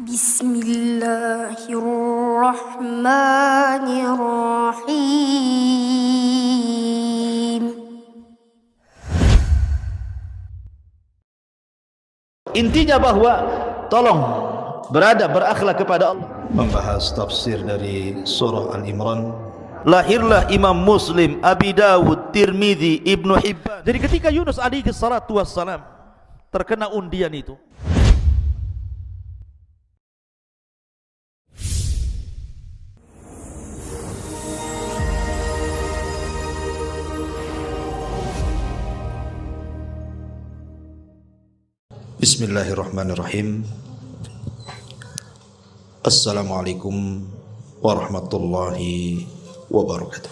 Bismillahirrahmanirrahim. Intinya bahwa tolong berakhlak kepada Allah. Membahas tafsir dari surah Al-Imran. Lahirlah Imam Muslim, Abi Dawud, Tirmidzi, Ibnu Hibban. Jadi ketika Yunus alaihi salatu wassalam terkena undian itu, Bismillahirrahmanirrahim. Assalamualaikum warahmatullahi wabarakatuh.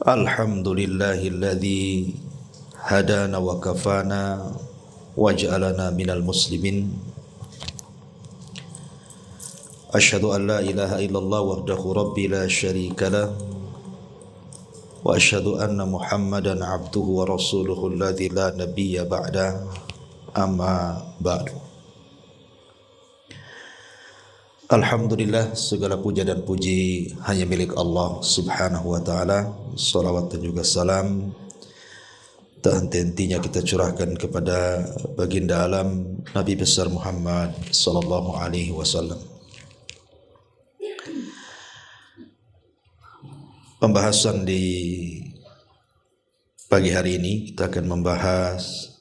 Alhamdulillahilladzi hadana wa kafana waj'alana minal muslimin. Asyhadu an la ilaha illallah wahdahu rabbi la syarika lah wa asyhadu anna Muhammadan abduhu wa rasuluhu alladzi la nabiyya ba'da, amma ba'du. Alhamdulillah, segala puja dan puji hanya milik Allah subhanahu wa ta'ala. Salawat dan juga salam tak henti-hentinya kita curahkan kepada baginda alam Nabi besar Muhammad sallallahu alaihi wasallam. Pembahasan di pagi hari ini kita akan membahas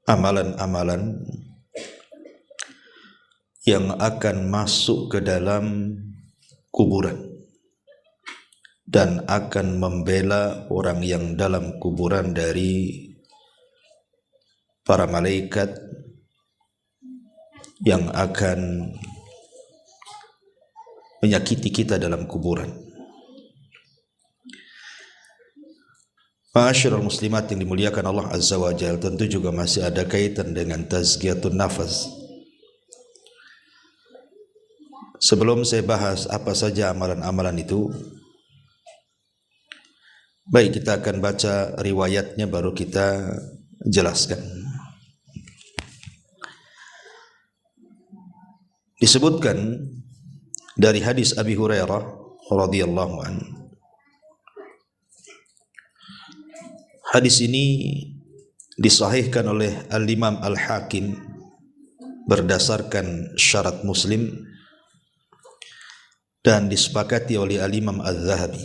amalan-amalan yang akan masuk ke dalam kuburan dan akan membela orang yang dalam kuburan dari para malaikat yang akan menyakiti kita dalam kuburan. Ma'asyiral muslimat yang dimuliakan Allah Azza wa Jalla, tentu juga masih ada kaitan dengan tazkiyatun nafas. Sebelum saya bahas apa saja amalan-amalan itu, baik kita akan baca riwayatnya baru kita jelaskan. Disebutkan dari hadis Abi Hurairah radhiyallahu anhu. Hadis ini disahihkan oleh Al-Imam Al-Hakim berdasarkan syarat Muslim dan disepakati oleh Al-Imam Al-Zahabi.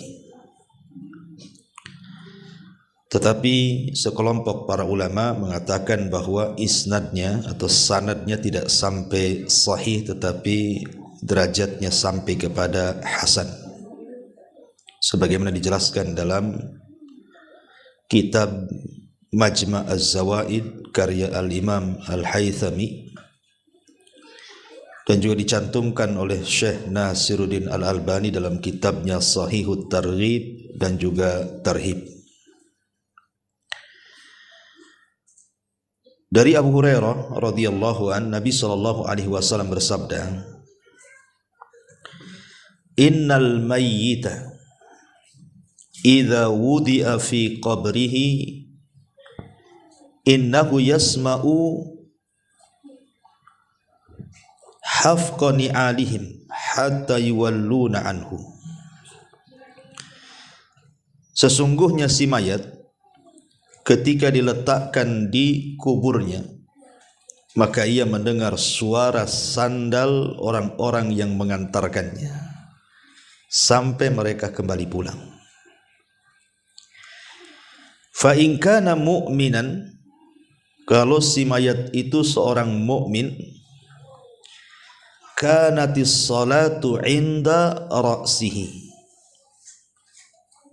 Tetapi sekelompok para ulama mengatakan bahwa isnadnya atau sanadnya tidak sampai sahih, tetapi derajatnya sampai kepada hasan, sebagaimana dijelaskan dalam kitab Majma' Az-Zawaid karya Al-Imam Al-Haythami, dan juga dicantumkan oleh Syekh Nasiruddin Al-Albani dalam kitabnya Sahihut Targhib dan juga Tarhib. Dari Abu Hurairah radhiyallahu an, Nabi sallallahu alaihi wasallam bersabda, Innal mayyita idza wudi'a fi qabrihi innahu yasma'u hafqa ni'alihim hatta yuwalluna anhu. Sesungguhnya si mayat ketika diletakkan di kuburnya, maka ia mendengar suara sandal orang-orang yang mengantarkannya sampai mereka kembali pulang. Fa in kana mu'minan, kalau si mayat itu seorang mukmin, kanatis salatu inda ra'sihi,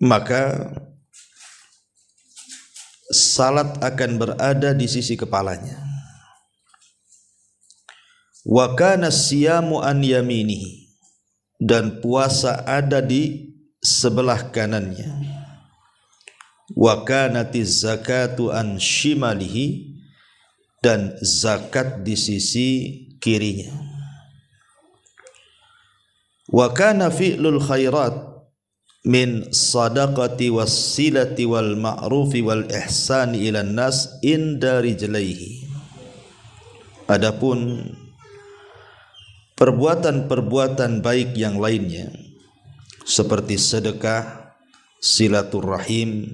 maka salat akan berada di sisi kepalanya. Wa kana siyamu an yaminihi, dan puasa ada di sebelah kanannya. Wa kanatiz zakatu an shimalihi, dan zakat di sisi kirinya. Wa kana fi'lul khairat min sadaqati wassilati wal ma'rufi wal ihsani ilan nas inda rijlaihi. Adapun perbuatan-perbuatan baik yang lainnya seperti sedekah, silaturrahim,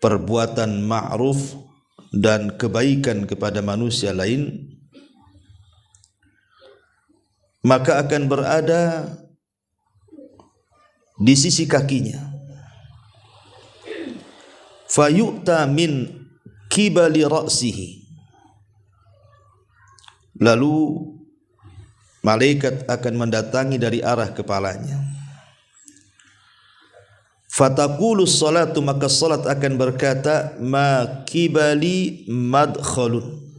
perbuatan ma'ruf dan kebaikan kepada manusia lain, maka akan berada di sisi kakinya. Fayu'ta min kibali ra'sihi. Lalu malaikat akan mendatangi dari arah kepalanya. Fataqulu salatu, maka salat akan berkata, ma kibali madkhalun.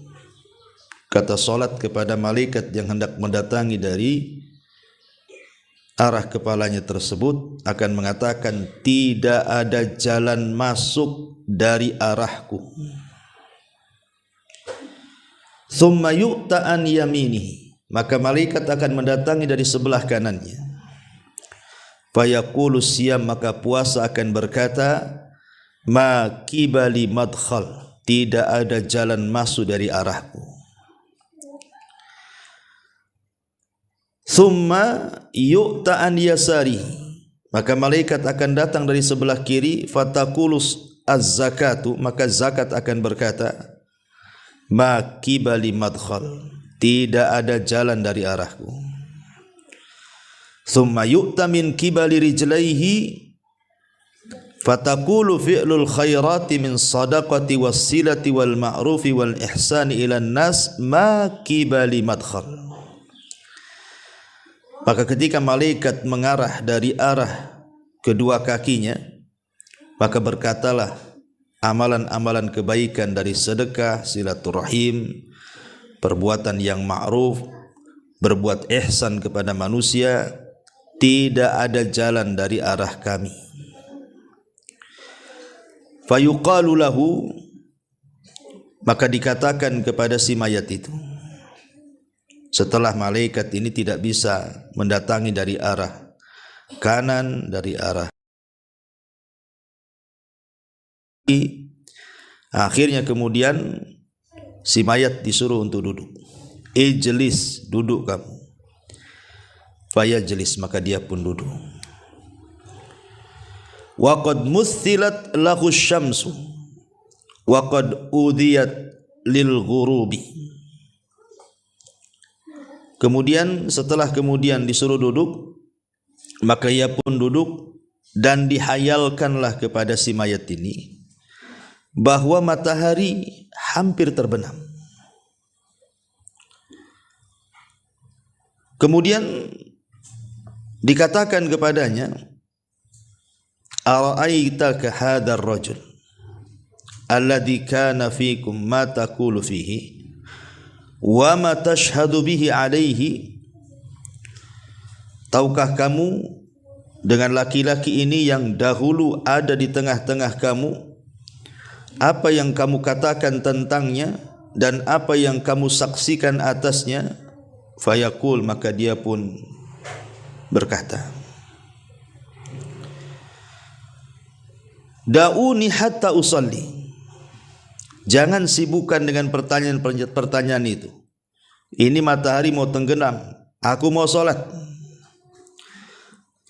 Kata salat kepada malaikat yang hendak mendatangi dari arah kepalanya tersebut akan mengatakan, tidak ada jalan masuk dari arahku. Thumma yu'ta an yaminihi, maka malaikat akan mendatangi dari sebelah kanannya. Fayaqulu siyam, maka puasa akan berkata, ma kibali madkhal, tidak ada jalan masuk dari arahku. Thumma yu'ta an yasari, maka malaikat akan datang dari sebelah kiri. Fataqulus az-zakatu, maka zakat akan berkata, ma kibali madkhal, tidak ada jalan dari arahku. Thumma yu'ta min kibali rijlaihi, fataqulu fi'lul khairati min sadaqati wassilati wal ma'rufi wal ihsani ilan nas ma kibali madkhal. Maka ketika malaikat mengarah dari arah kedua kakinya, maka berkatalah amalan-amalan kebaikan dari sedekah, silaturahim, perbuatan yang ma'ruf, berbuat ihsan kepada manusia, tidak ada jalan dari arah kami. Fayuqalu lahu, maka dikatakan kepada si mayat itu, setelah malaikat ini tidak bisa mendatangi dari arah kanan, dari arah kiri, akhirnya kemudian si mayat disuruh untuk duduk. Ijlis, duduk kamu. Fayajlis, maka dia pun duduk. Wa qad muthilat lahu syamsu wa qad udhiyat lil ghurubi. Kemudian setelah disuruh duduk, maka ia pun duduk, dan dihayalkanlah kepada si mayat ini bahwa matahari hampir terbenam. Kemudian dikatakan kepadanya, ara'aitaka hadzal rajul alladhi kana fikum ma taqulu fihi wa ma tashhadu bihi alaihi. Tahukah kamu dengan laki-laki ini yang dahulu ada di tengah-tengah kamu, apa yang kamu katakan tentangnya dan apa yang kamu saksikan atasnya? Fayaqul, maka dia pun berkata, da'uni hatta usalli. Jangan sibukkan dengan pertanyaan itu. Ini matahari mau tenggelam, aku mau salat.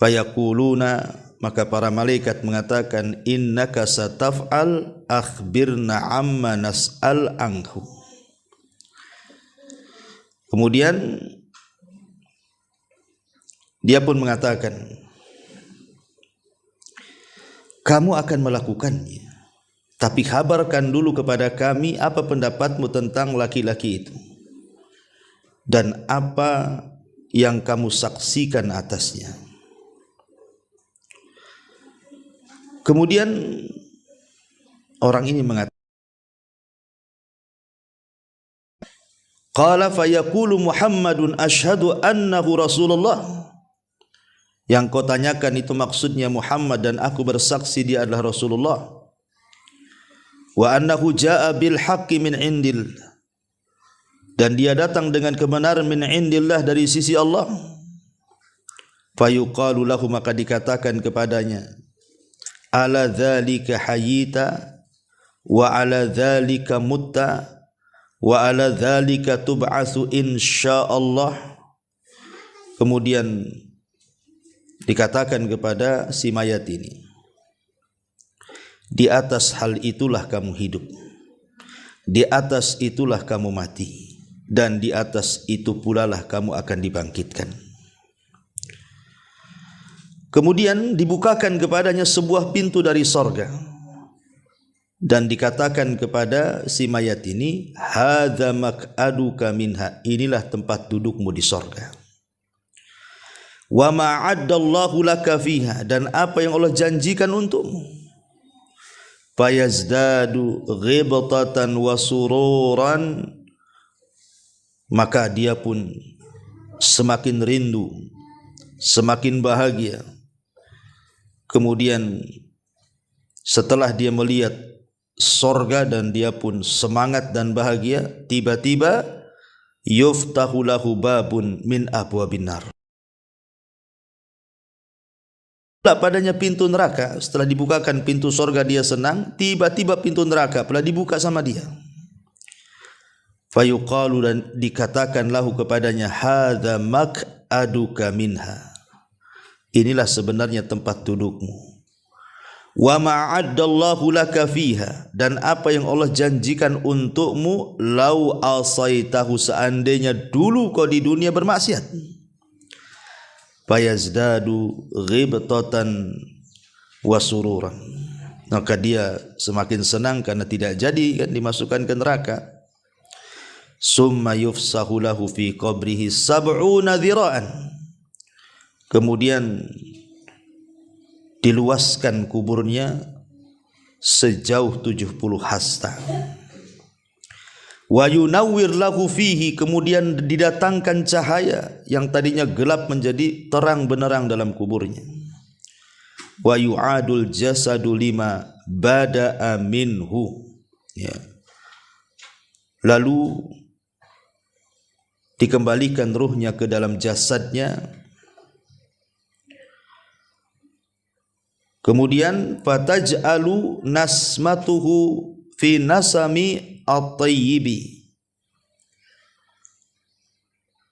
Fayaquluna, maka para malaikat mengatakan, innaka sataf'al akhbirna amma nas'al anhu. Kemudian dia pun mengatakan, kamu akan melakukannya, tapi kabarkan dulu kepada kami apa pendapatmu tentang laki-laki itu dan apa yang kamu saksikan atasnya. Kemudian orang ini mengatakan, qala fayaqulu Muhammadun asyhadu annahu Rasulullah. Yang kau tanyakan itu maksudnya Muhammad, dan aku bersaksi dia adalah Rasulullah. Wa annahu jaa bil haqqi min indil, dan dia datang dengan kebenaran min indillah, dari sisi Allah. Fayuqalu lahu, maka dikatakan kepadanya, ala dzalika hayyita wa ala dzalika mutta wa ala dzalika tub'atsu insyaallah. Kemudian dikatakan kepada si mayat ini, di atas hal itulah kamu hidup, di atas itulah kamu mati, dan di atas itu pula lah kamu akan dibangkitkan. Kemudian dibukakan kepadanya sebuah pintu dari sorga, dan dikatakan kepada si mayat ini, hadza maq'aduka minha, inilah tempat dudukmu di sorga. Wa ma'addallahu laka fiha, dan apa yang Allah janjikan untukmu. Fayazdadu ghibtatan wa sururan, maka dia pun semakin rindu, semakin bahagia. Kemudian setelah dia melihat sorga dan dia pun semangat dan bahagia, tiba-tiba yuftahu lahu babun min abwabin nar. Padanya pintu neraka. Setelah dibukakan pintu sorga dia senang, tiba-tiba pintu neraka pula dibuka sama dia. Fayuqalu, dan dikatakan lahu kepadanya, hadza maq'aduka minha, inilah sebenarnya tempat dudukmu. Wa ma'addallahu laka fiha, dan apa yang Allah janjikan untukmu, lau asaitahu, seandainya dulu kau di dunia bermaksiat. Fayazdadu ghibtatan wa sururan, maka dia semakin senang karena tidak jadi kan dimasukkan ke neraka. Summa yufsahu lahu fi qabrihi sab'una dhira'an, kemudian diluaskan kuburnya sejauh 70 hasta. Wa yunawwir lahu fihi, kemudian didatangkan cahaya yang tadinya gelap menjadi terang benderang dalam kuburnya. Wa yu'adul jasadu lima bada'a minhu, ya. Lalu dikembalikan ruhnya ke dalam jasadnya. Kemudian fataj'alu nasmatuhu fi nasami at-tayyibi,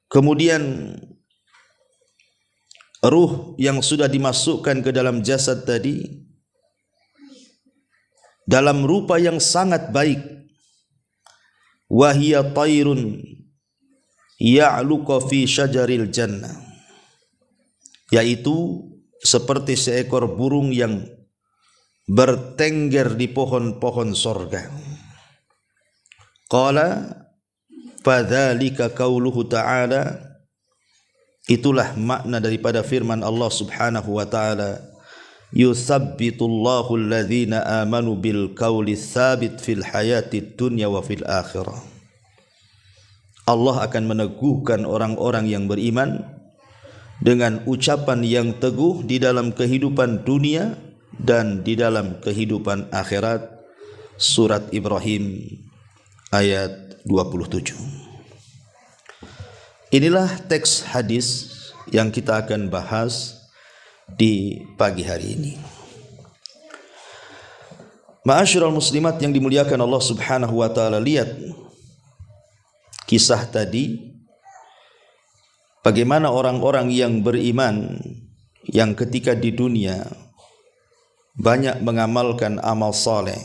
kemudian ruh yang sudah dimasukkan ke dalam jasad tadi dalam rupa yang sangat baik, wa hiya tayrun ya'luqa fi syajaril jannah, yaitu seperti seekor burung yang bertengger di pohon-pohon sorga. Qala fadzalika qauluhu ta'ala, itulah makna daripada firman Allah Subhanahu wa taala, yutsabbitullahu alladhina amanu bil qauli tsabit fil hayatid dunya wa fil akhirah. Allah akan meneguhkan orang-orang yang beriman dengan ucapan yang teguh di dalam kehidupan dunia dan di dalam kehidupan akhirat. Surat Ibrahim ayat 27. Inilah teks hadis yang kita akan bahas di pagi hari ini. Ma'asyiral muslimat yang dimuliakan Allah Subhanahu wa taala, lihat kisah tadi, bagaimana orang-orang yang beriman yang ketika di dunia banyak mengamalkan amal saleh.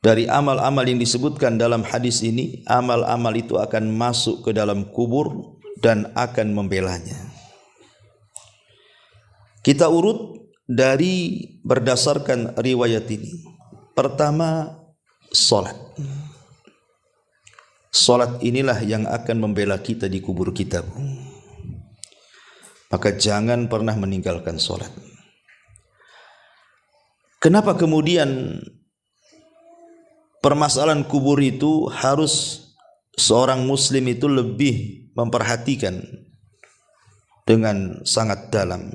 Dari amal-amal yang disebutkan dalam hadis ini, amal-amal itu akan masuk ke dalam kubur dan akan membelanya. Kita urut dari berdasarkan riwayat ini. Pertama, salat. Salat inilah yang akan membela kita di kubur kita. Maka jangan pernah meninggalkan salat. Kenapa kemudian permasalahan kubur itu harus seorang muslim itu lebih memperhatikan dengan sangat dalam?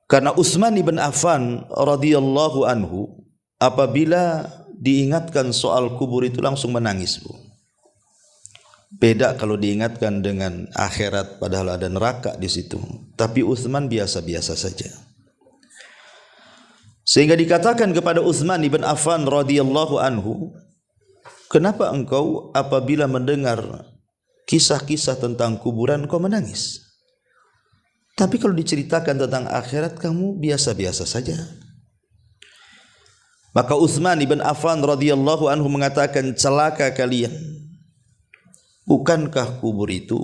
Karena Utsman bin Affan radhiyallahu anhu apabila diingatkan soal kubur itu langsung menangis, Bu. Beda kalau diingatkan dengan akhirat padahal ada neraka di situ. Tapi Utsman biasa-biasa saja. Sehingga dikatakan kepada Utsman ibn Affan radhiyallahu anhu, kenapa engkau apabila mendengar kisah-kisah tentang kuburan kau menangis? Tapi kalau diceritakan tentang akhirat kamu biasa-biasa saja. Maka Utsman ibn Affan radhiyallahu anhu mengatakan, celaka kalian. Bukankah kubur itu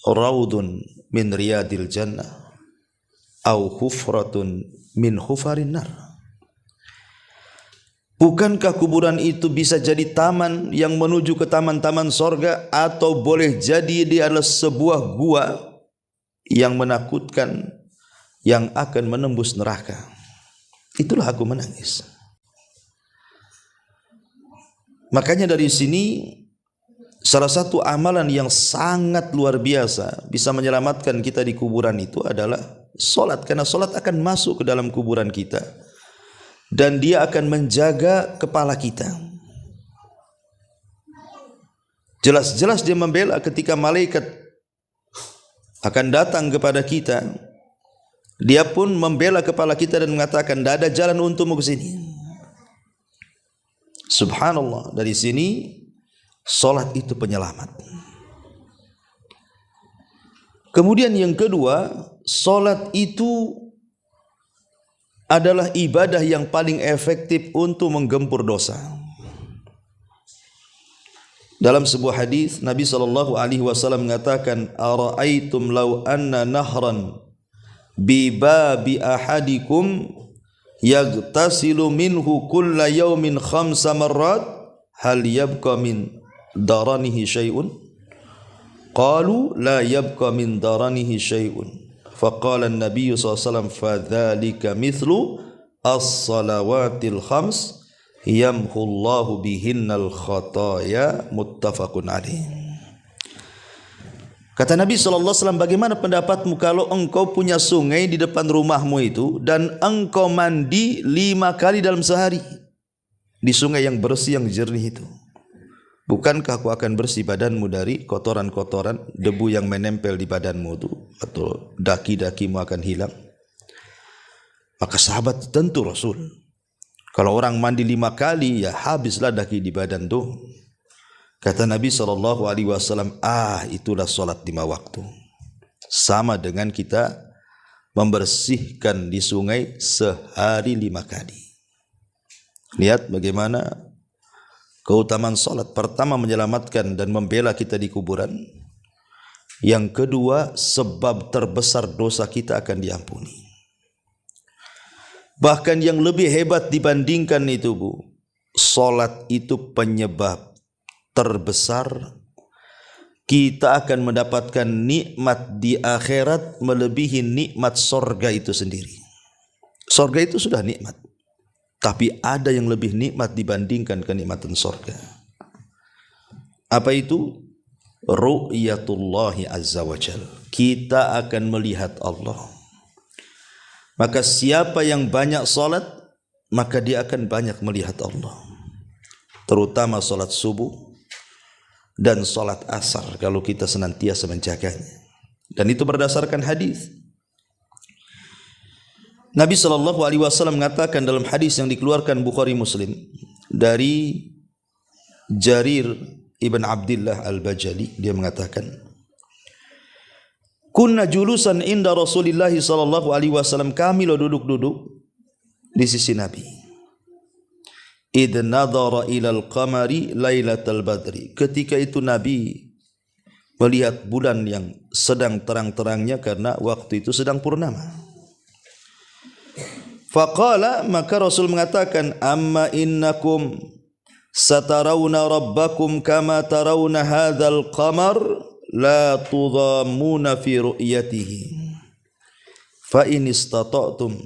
raudun min riyadil jannah au hufratun min hufarin nar? Bukankah kuburan itu bisa jadi taman yang menuju ke taman-taman sorga, atau boleh jadi dia adalah sebuah gua yang menakutkan yang akan menembus neraka? Itulah aku menangis. Makanya dari sini salah satu amalan yang sangat luar biasa bisa menyelamatkan kita di kuburan itu adalah solat, karena solat akan masuk ke dalam kuburan kita dan dia akan menjaga kepala kita. Jelas-jelas dia membela ketika malaikat akan datang kepada kita, dia pun membela kepala kita dan mengatakan, tidak ada jalan untukmu ke sini. Subhanallah, dari sini solat itu penyelamat. Kemudian yang kedua, solat itu adalah ibadah yang paling efektif untuk menggempur dosa. Dalam sebuah hadis Nabi SAW mengatakan, ara'aitum law anna nahran bi babi ahadikum yagtasilu minhu kulla yawmin 5 marrat hal yabqa min daranihi syai'un? Qalu la yabqa min daranihi syai'un. Faqala an-nabiy sallallahu alaihi wasallam fadzalika mithlu as-salawatil khams yamhu Allahu bihinnal khataya, muttafaqun alaih. Kata Nabi sallallahu alaihi wasallam, bagaimana pendapatmu kalau engkau punya sungai di depan rumahmu itu dan engkau mandi 5 kali dalam sehari di sungai yang bersih, yang jernih itu? Bukankah aku akan bersih badanmu dari kotoran-kotoran, debu yang menempel di badanmu itu, atau daki-dakimu akan hilang? Maka sahabat, tentu Rasul, kalau orang mandi 5 kali, ya habislah daki di badan tuh. Kata Nabi SAW, itulah solat 5 waktu. Sama dengan kita membersihkan di sungai sehari 5 kali. Lihat bagaimana keutamaan solat. Pertama, menyelamatkan dan membela kita di kuburan. Yang kedua, sebab terbesar dosa kita akan diampuni. Bahkan yang lebih hebat dibandingkan itu, Bu, solat itu penyebab terbesar kita akan mendapatkan nikmat di akhirat melebihi nikmat sorga itu sendiri. Sorga itu sudah nikmat, tapi ada yang lebih nikmat dibandingkan kenikmatan sorga. Apa itu? Ru'yatullahi azza wa jal. Kita akan melihat Allah. Maka siapa yang banyak salat, maka dia akan banyak melihat Allah. Terutama salat subuh dan salat asar, kalau kita senantiasa menjaganya. Dan itu berdasarkan hadis. Nabi SAW mengatakan dalam hadis yang dikeluarkan Bukhari Muslim dari Jarir ibn Abdullah al-Bajali, dia mengatakan, kunna julusan inda Rasulillah SAW, kami lo duduk-duduk di sisi Nabi. Idh nadhara ilal qamari lailatal badri, ketika itu Nabi melihat bulan yang sedang terang-terangnya karena waktu itu sedang purnama. Faqala, maka Rasul mengatakan, amma innakum satarawna rabbakum kama tarawna hadzal qamar la tudhammuna fi ru'yatihi fa in istata'tum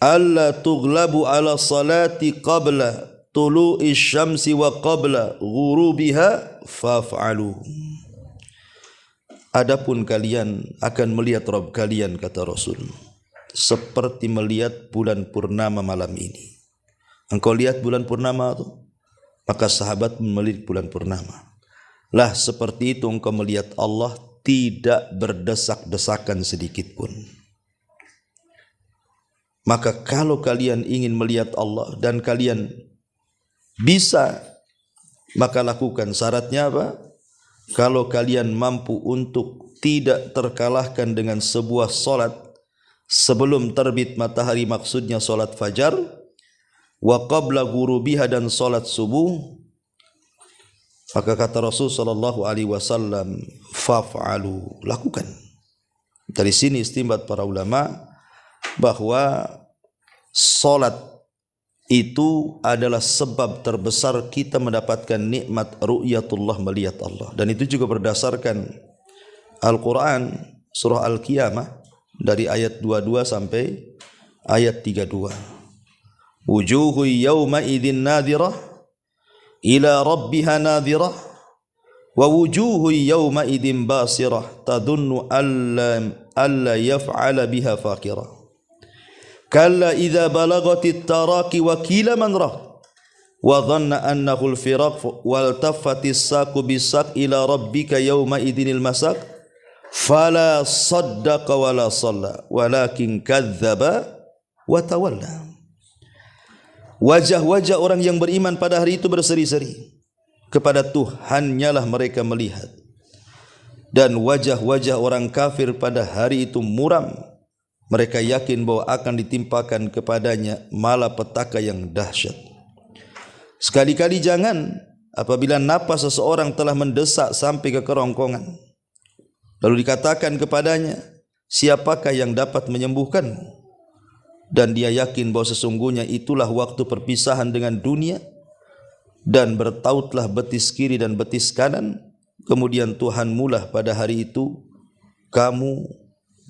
alla tughlabu ala salati qabla tulu'i syamsi wa qabla ghurubiha faf'alu. Adapun kalian akan melihat Rabb kalian, kata Rasul, seperti melihat bulan purnama malam ini. Engkau lihat bulan purnama itu, maka sahabat melihat bulan purnama. Lah seperti itu engkau melihat Allah tidak berdesak-desakan sedikit pun. Maka kalau kalian ingin melihat Allah dan kalian bisa, maka lakukan. Syaratnya apa? Kalau kalian mampu untuk tidak terkalahkan dengan sebuah solat sebelum terbit matahari, maksudnya solat fajar, wa qabla ghurubiha, dan solat subuh, maka kata Rasul sallallahu alaihi wasallam, faf'alu, lakukan. Dari sini istinbat para ulama bahwa salat itu adalah sebab terbesar kita mendapatkan nikmat ru'yatullah, melihat Allah. Dan itu juga berdasarkan Al-Quran surah Al-Qiyamah dari ayat 22 sampai ayat 32. Wujuhu yawma idzin nadhirah ila rabbiha nadhirah wa wujuhu yawma idzin basirah tadunnu alla yaf'ala biha faqirah kalla idza balagatit taraqi wa qila man rah wa dhanna annahu al-firaq wal taffatis saqu bisaq ila rabbika yawma idzinil masaq fala saddaqa wala shalla walakin kadzdzaba wa tawalla. Wajah-wajah orang yang beriman pada hari itu berseri-seri, kepada Tuhannya lah mereka melihat. Dan wajah-wajah orang kafir pada hari itu muram, mereka yakin bahwa akan ditimpakan kepadanya malapetaka yang dahsyat. Sekali-kali jangan apabila napas seseorang telah mendesak sampai ke kerongkongan, lalu dikatakan kepadanya, siapakah yang dapat menyembuhkanmu? Dan dia yakin bahwa sesungguhnya itulah waktu perpisahan dengan dunia, dan bertautlah betis kiri dan betis kanan, kemudian Tuhanmu lah pada hari itu kamu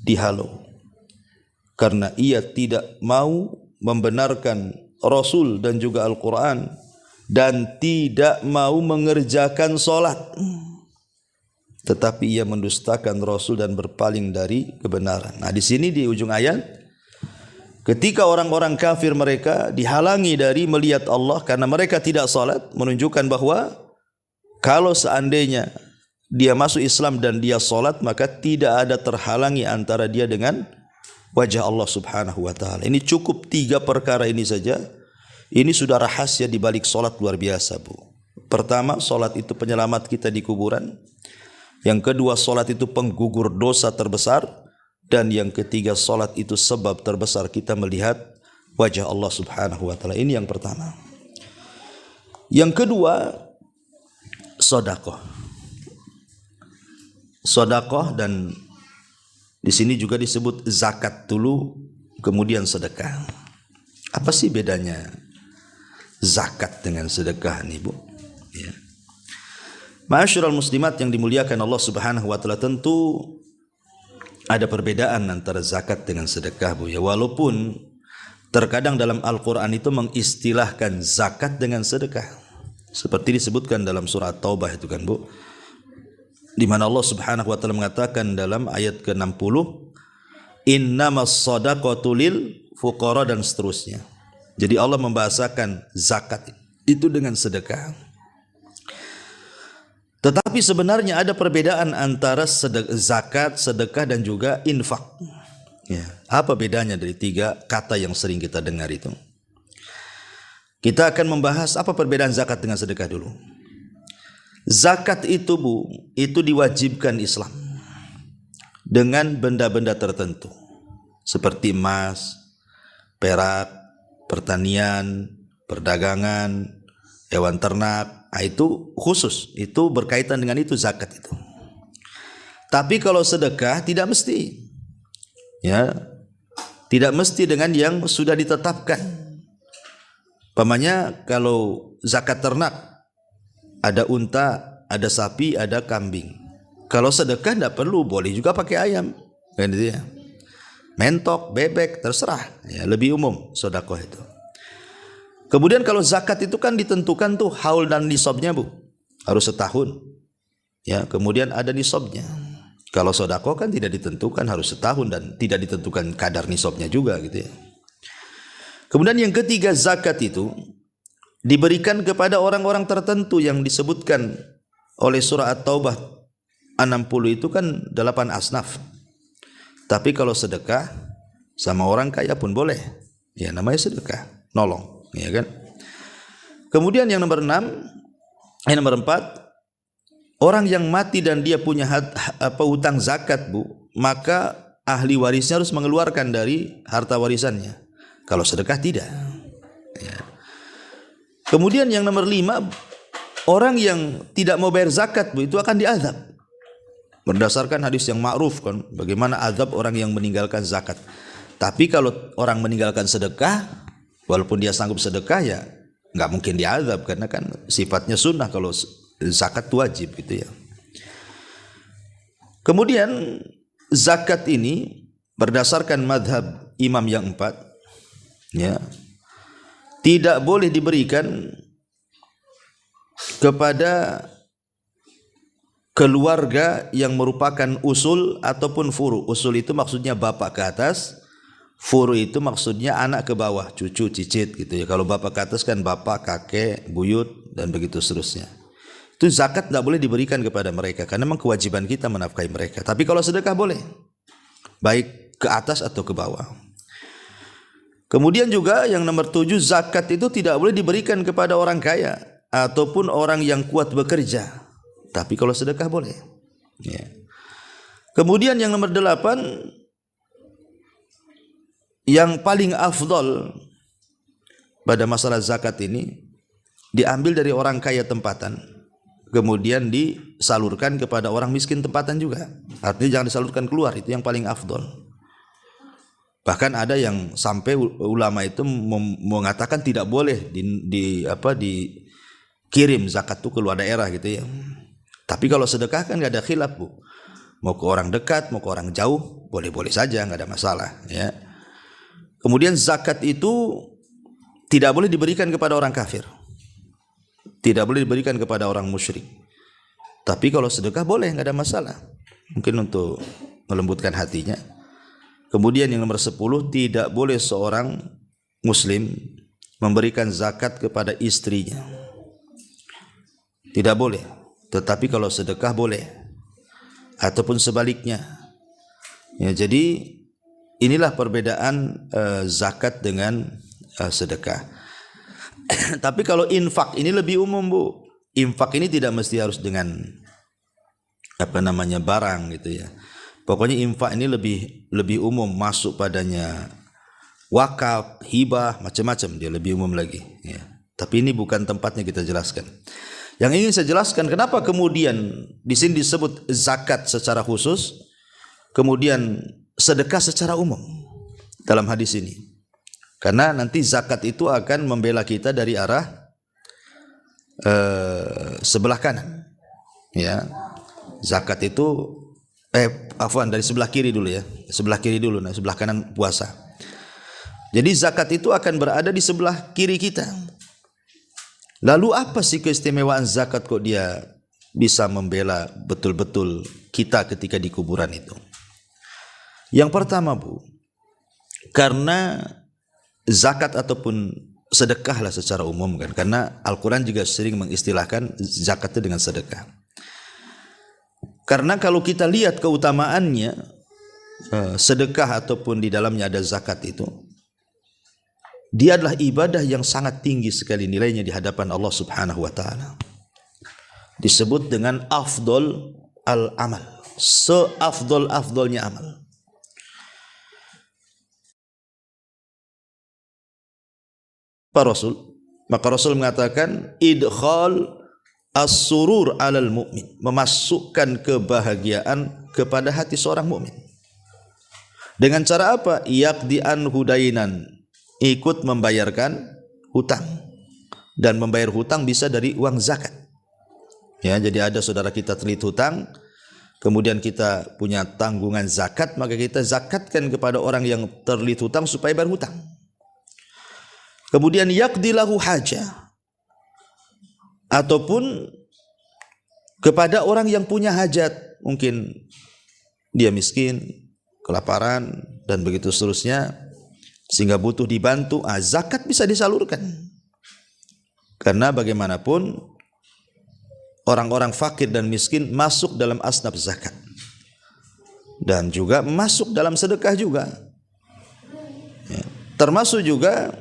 dihalau. Karena ia tidak mau membenarkan Rasul dan juga Al-Quran, dan tidak mau mengerjakan solat, tetapi ia mendustakan Rasul dan berpaling dari kebenaran. Nah, di sini di ujung ayat, ketika orang-orang kafir mereka dihalangi dari melihat Allah karena mereka tidak salat, menunjukkan bahwa kalau seandainya dia masuk Islam dan dia salat, maka tidak ada terhalangi antara dia dengan wajah Allah Subhanahu wa taala. Ini cukup 3 perkara ini saja. Ini sudah rahasia di balik salat luar biasa, Bu. Pertama, salat itu penyelamat kita di kuburan. Yang kedua, salat itu penggugur dosa terbesar. Dan yang ketiga, salat itu sebab terbesar kita melihat wajah Allah Subhanahu wa taala. Ini yang pertama. Yang kedua, sedekah. Sedekah, dan di sini juga disebut zakat dulu, kemudian sedekah. Apa sih bedanya zakat dengan sedekah nih, Bu? Ya. Ma'asyiral muslimat yang dimuliakan Allah Subhanahu wa taala, tentu ada perbedaan antara zakat dengan sedekah, Bu, ya. Walaupun terkadang dalam Al-Quran itu mengistilahkan zakat dengan sedekah, seperti disebutkan dalam surah Taubah itu kan, Bu, di mana Allah Subhanahu wa taala mengatakan dalam ayat ke-60, innamas shadaqatu lil fuqara, dan seterusnya. Jadi Allah membahasakan zakat itu dengan sedekah. Tetapi sebenarnya ada perbedaan antara zakat, sedekah, dan juga infak. Ya, apa bedanya dari 3 kata yang sering kita dengar itu? Kita akan membahas apa perbedaan zakat dengan sedekah dulu. Zakat itu, Bu, itu diwajibkan Islam dengan benda-benda tertentu, seperti emas, perak, pertanian, perdagangan, hewan ternak. Nah, itu khusus, itu berkaitan dengan itu zakat itu. Tapi kalau sedekah tidak mesti, ya, tidak mesti dengan yang sudah ditetapkan. Pamannya kalau zakat ternak, ada unta, ada sapi, ada kambing. Kalau sedekah tidak perlu, boleh juga pakai ayam, kan gitu ya. Mentok, bebek, terserah, ya, lebih umum sedekah itu. Kemudian kalau zakat itu kan ditentukan tuh haul dan nisabnya, Bu. Harus setahun. Ya, kemudian ada nisabnya. Kalau sedekah kan tidak ditentukan, harus setahun, dan tidak ditentukan kadar nisabnya juga gitu ya. Kemudian yang ketiga, zakat itu diberikan kepada orang-orang tertentu yang disebutkan oleh surah At-Taubah 60 itu kan 8 asnaf. Tapi kalau sedekah sama orang kaya pun boleh. Ya namanya sedekah, nolong, ya kan? Kemudian yang nomor 4, orang yang mati dan dia punya hutang zakat, Bu, maka ahli warisnya harus mengeluarkan dari harta warisannya. Kalau sedekah tidak. Ya. Kemudian yang nomor 5, orang yang tidak mau bayar zakat, Bu, itu akan diazab. Berdasarkan hadis yang ma'ruf kan, bagaimana azab orang yang meninggalkan zakat. Tapi kalau orang meninggalkan sedekah, walaupun dia sanggup sedekah, ya nggak mungkin diazab karena kan sifatnya sunnah. Kalau zakat wajib gitu ya. Kemudian zakat ini berdasarkan madhab imam yang 4, ya, tidak boleh diberikan kepada keluarga yang merupakan usul ataupun furu. Usul itu maksudnya bapak ke atas, furu itu maksudnya anak ke bawah, cucu, cicit gitu ya. Kalau bapak ke atas kan bapak, kakek, buyut dan begitu seterusnya. Itu zakat tidak boleh diberikan kepada mereka karena memang kewajiban kita menafkahi mereka. Tapi kalau sedekah boleh, baik ke atas atau ke bawah. Kemudian juga yang nomor 7, zakat itu tidak boleh diberikan kepada orang kaya ataupun orang yang kuat bekerja. Tapi kalau sedekah boleh. Ya. Kemudian yang nomor 8, yang paling afdol pada masalah zakat ini diambil dari orang kaya tempatan, kemudian disalurkan kepada orang miskin tempatan juga. Artinya jangan disalurkan keluar, itu yang paling afdol. Bahkan ada yang sampai ulama itu mengatakan tidak boleh dikirim zakat itu ke luar daerah gitu ya. Tapi kalau sedekah kan nggak ada khilaf, Bu. Mau ke orang dekat, mau ke orang jauh, boleh-boleh saja, nggak ada masalah. Ya. Kemudian zakat itu tidak boleh diberikan kepada orang kafir, tidak boleh diberikan kepada orang musyrik. Tapi kalau sedekah boleh, nggak ada masalah. Mungkin untuk melembutkan hatinya. Kemudian yang nomor 10, tidak boleh seorang muslim memberikan zakat kepada istrinya. Tidak boleh. Tetapi kalau sedekah boleh, ataupun sebaliknya. Ya, jadi inilah perbedaan zakat dengan sedekah. Tapi kalau infak ini lebih umum, Bu. Infak ini tidak mesti harus dengan barang gitu ya. Pokoknya infak ini lebih umum, masuk padanya wakaf, hibah, macam-macam, dia lebih umum lagi. Ya. Tapi ini bukan tempatnya kita jelaskan. Yang ingin saya jelaskan kenapa kemudian di sini disebut zakat secara khusus, kemudian sedekah secara umum dalam hadis ini. Karena nanti zakat itu akan membela kita dari arah sebelah kanan. Ya. Zakat itu dari sebelah kiri dulu ya. Sebelah kiri dulu, nah sebelah kanan puasa. Jadi zakat itu akan berada di sebelah kiri kita. Lalu apa sih keistimewaan zakat kok dia bisa membela betul-betul kita ketika di kuburan itu? Yang pertama, Bu, karena zakat ataupun sedekahlah secara umum kan, karena Al-Quran juga sering mengistilahkan zakat itu dengan sedekah. Karena kalau kita lihat keutamaannya, sedekah ataupun di dalamnya ada zakat itu, dia adalah ibadah yang sangat tinggi sekali nilainya di hadapan Allah Subhanahu wa taala. Disebut dengan afdol al-amal, seafdol-afdolnya amal. Maka Rasul mengatakan idkhal as-surur 'alal mu'min, memasukkan kebahagiaan kepada hati seorang mukmin. Dengan cara apa? Yaqdi an hudainan, ikut membayarkan hutang. Dan membayar hutang bisa dari uang zakat. Ya, jadi ada saudara kita terlilit hutang, kemudian kita punya tanggungan zakat, maka kita zakatkan kepada orang yang terlilit hutang supaya bayar hutang. Kemudian yaqdi lahu hajah, ataupun kepada orang yang punya hajat, mungkin dia miskin, kelaparan dan begitu seterusnya, sehingga butuh dibantu, zakat bisa disalurkan. Karena bagaimanapun orang-orang fakir dan miskin masuk dalam asnaf zakat. Dan juga masuk dalam sedekah juga. Ya. Termasuk juga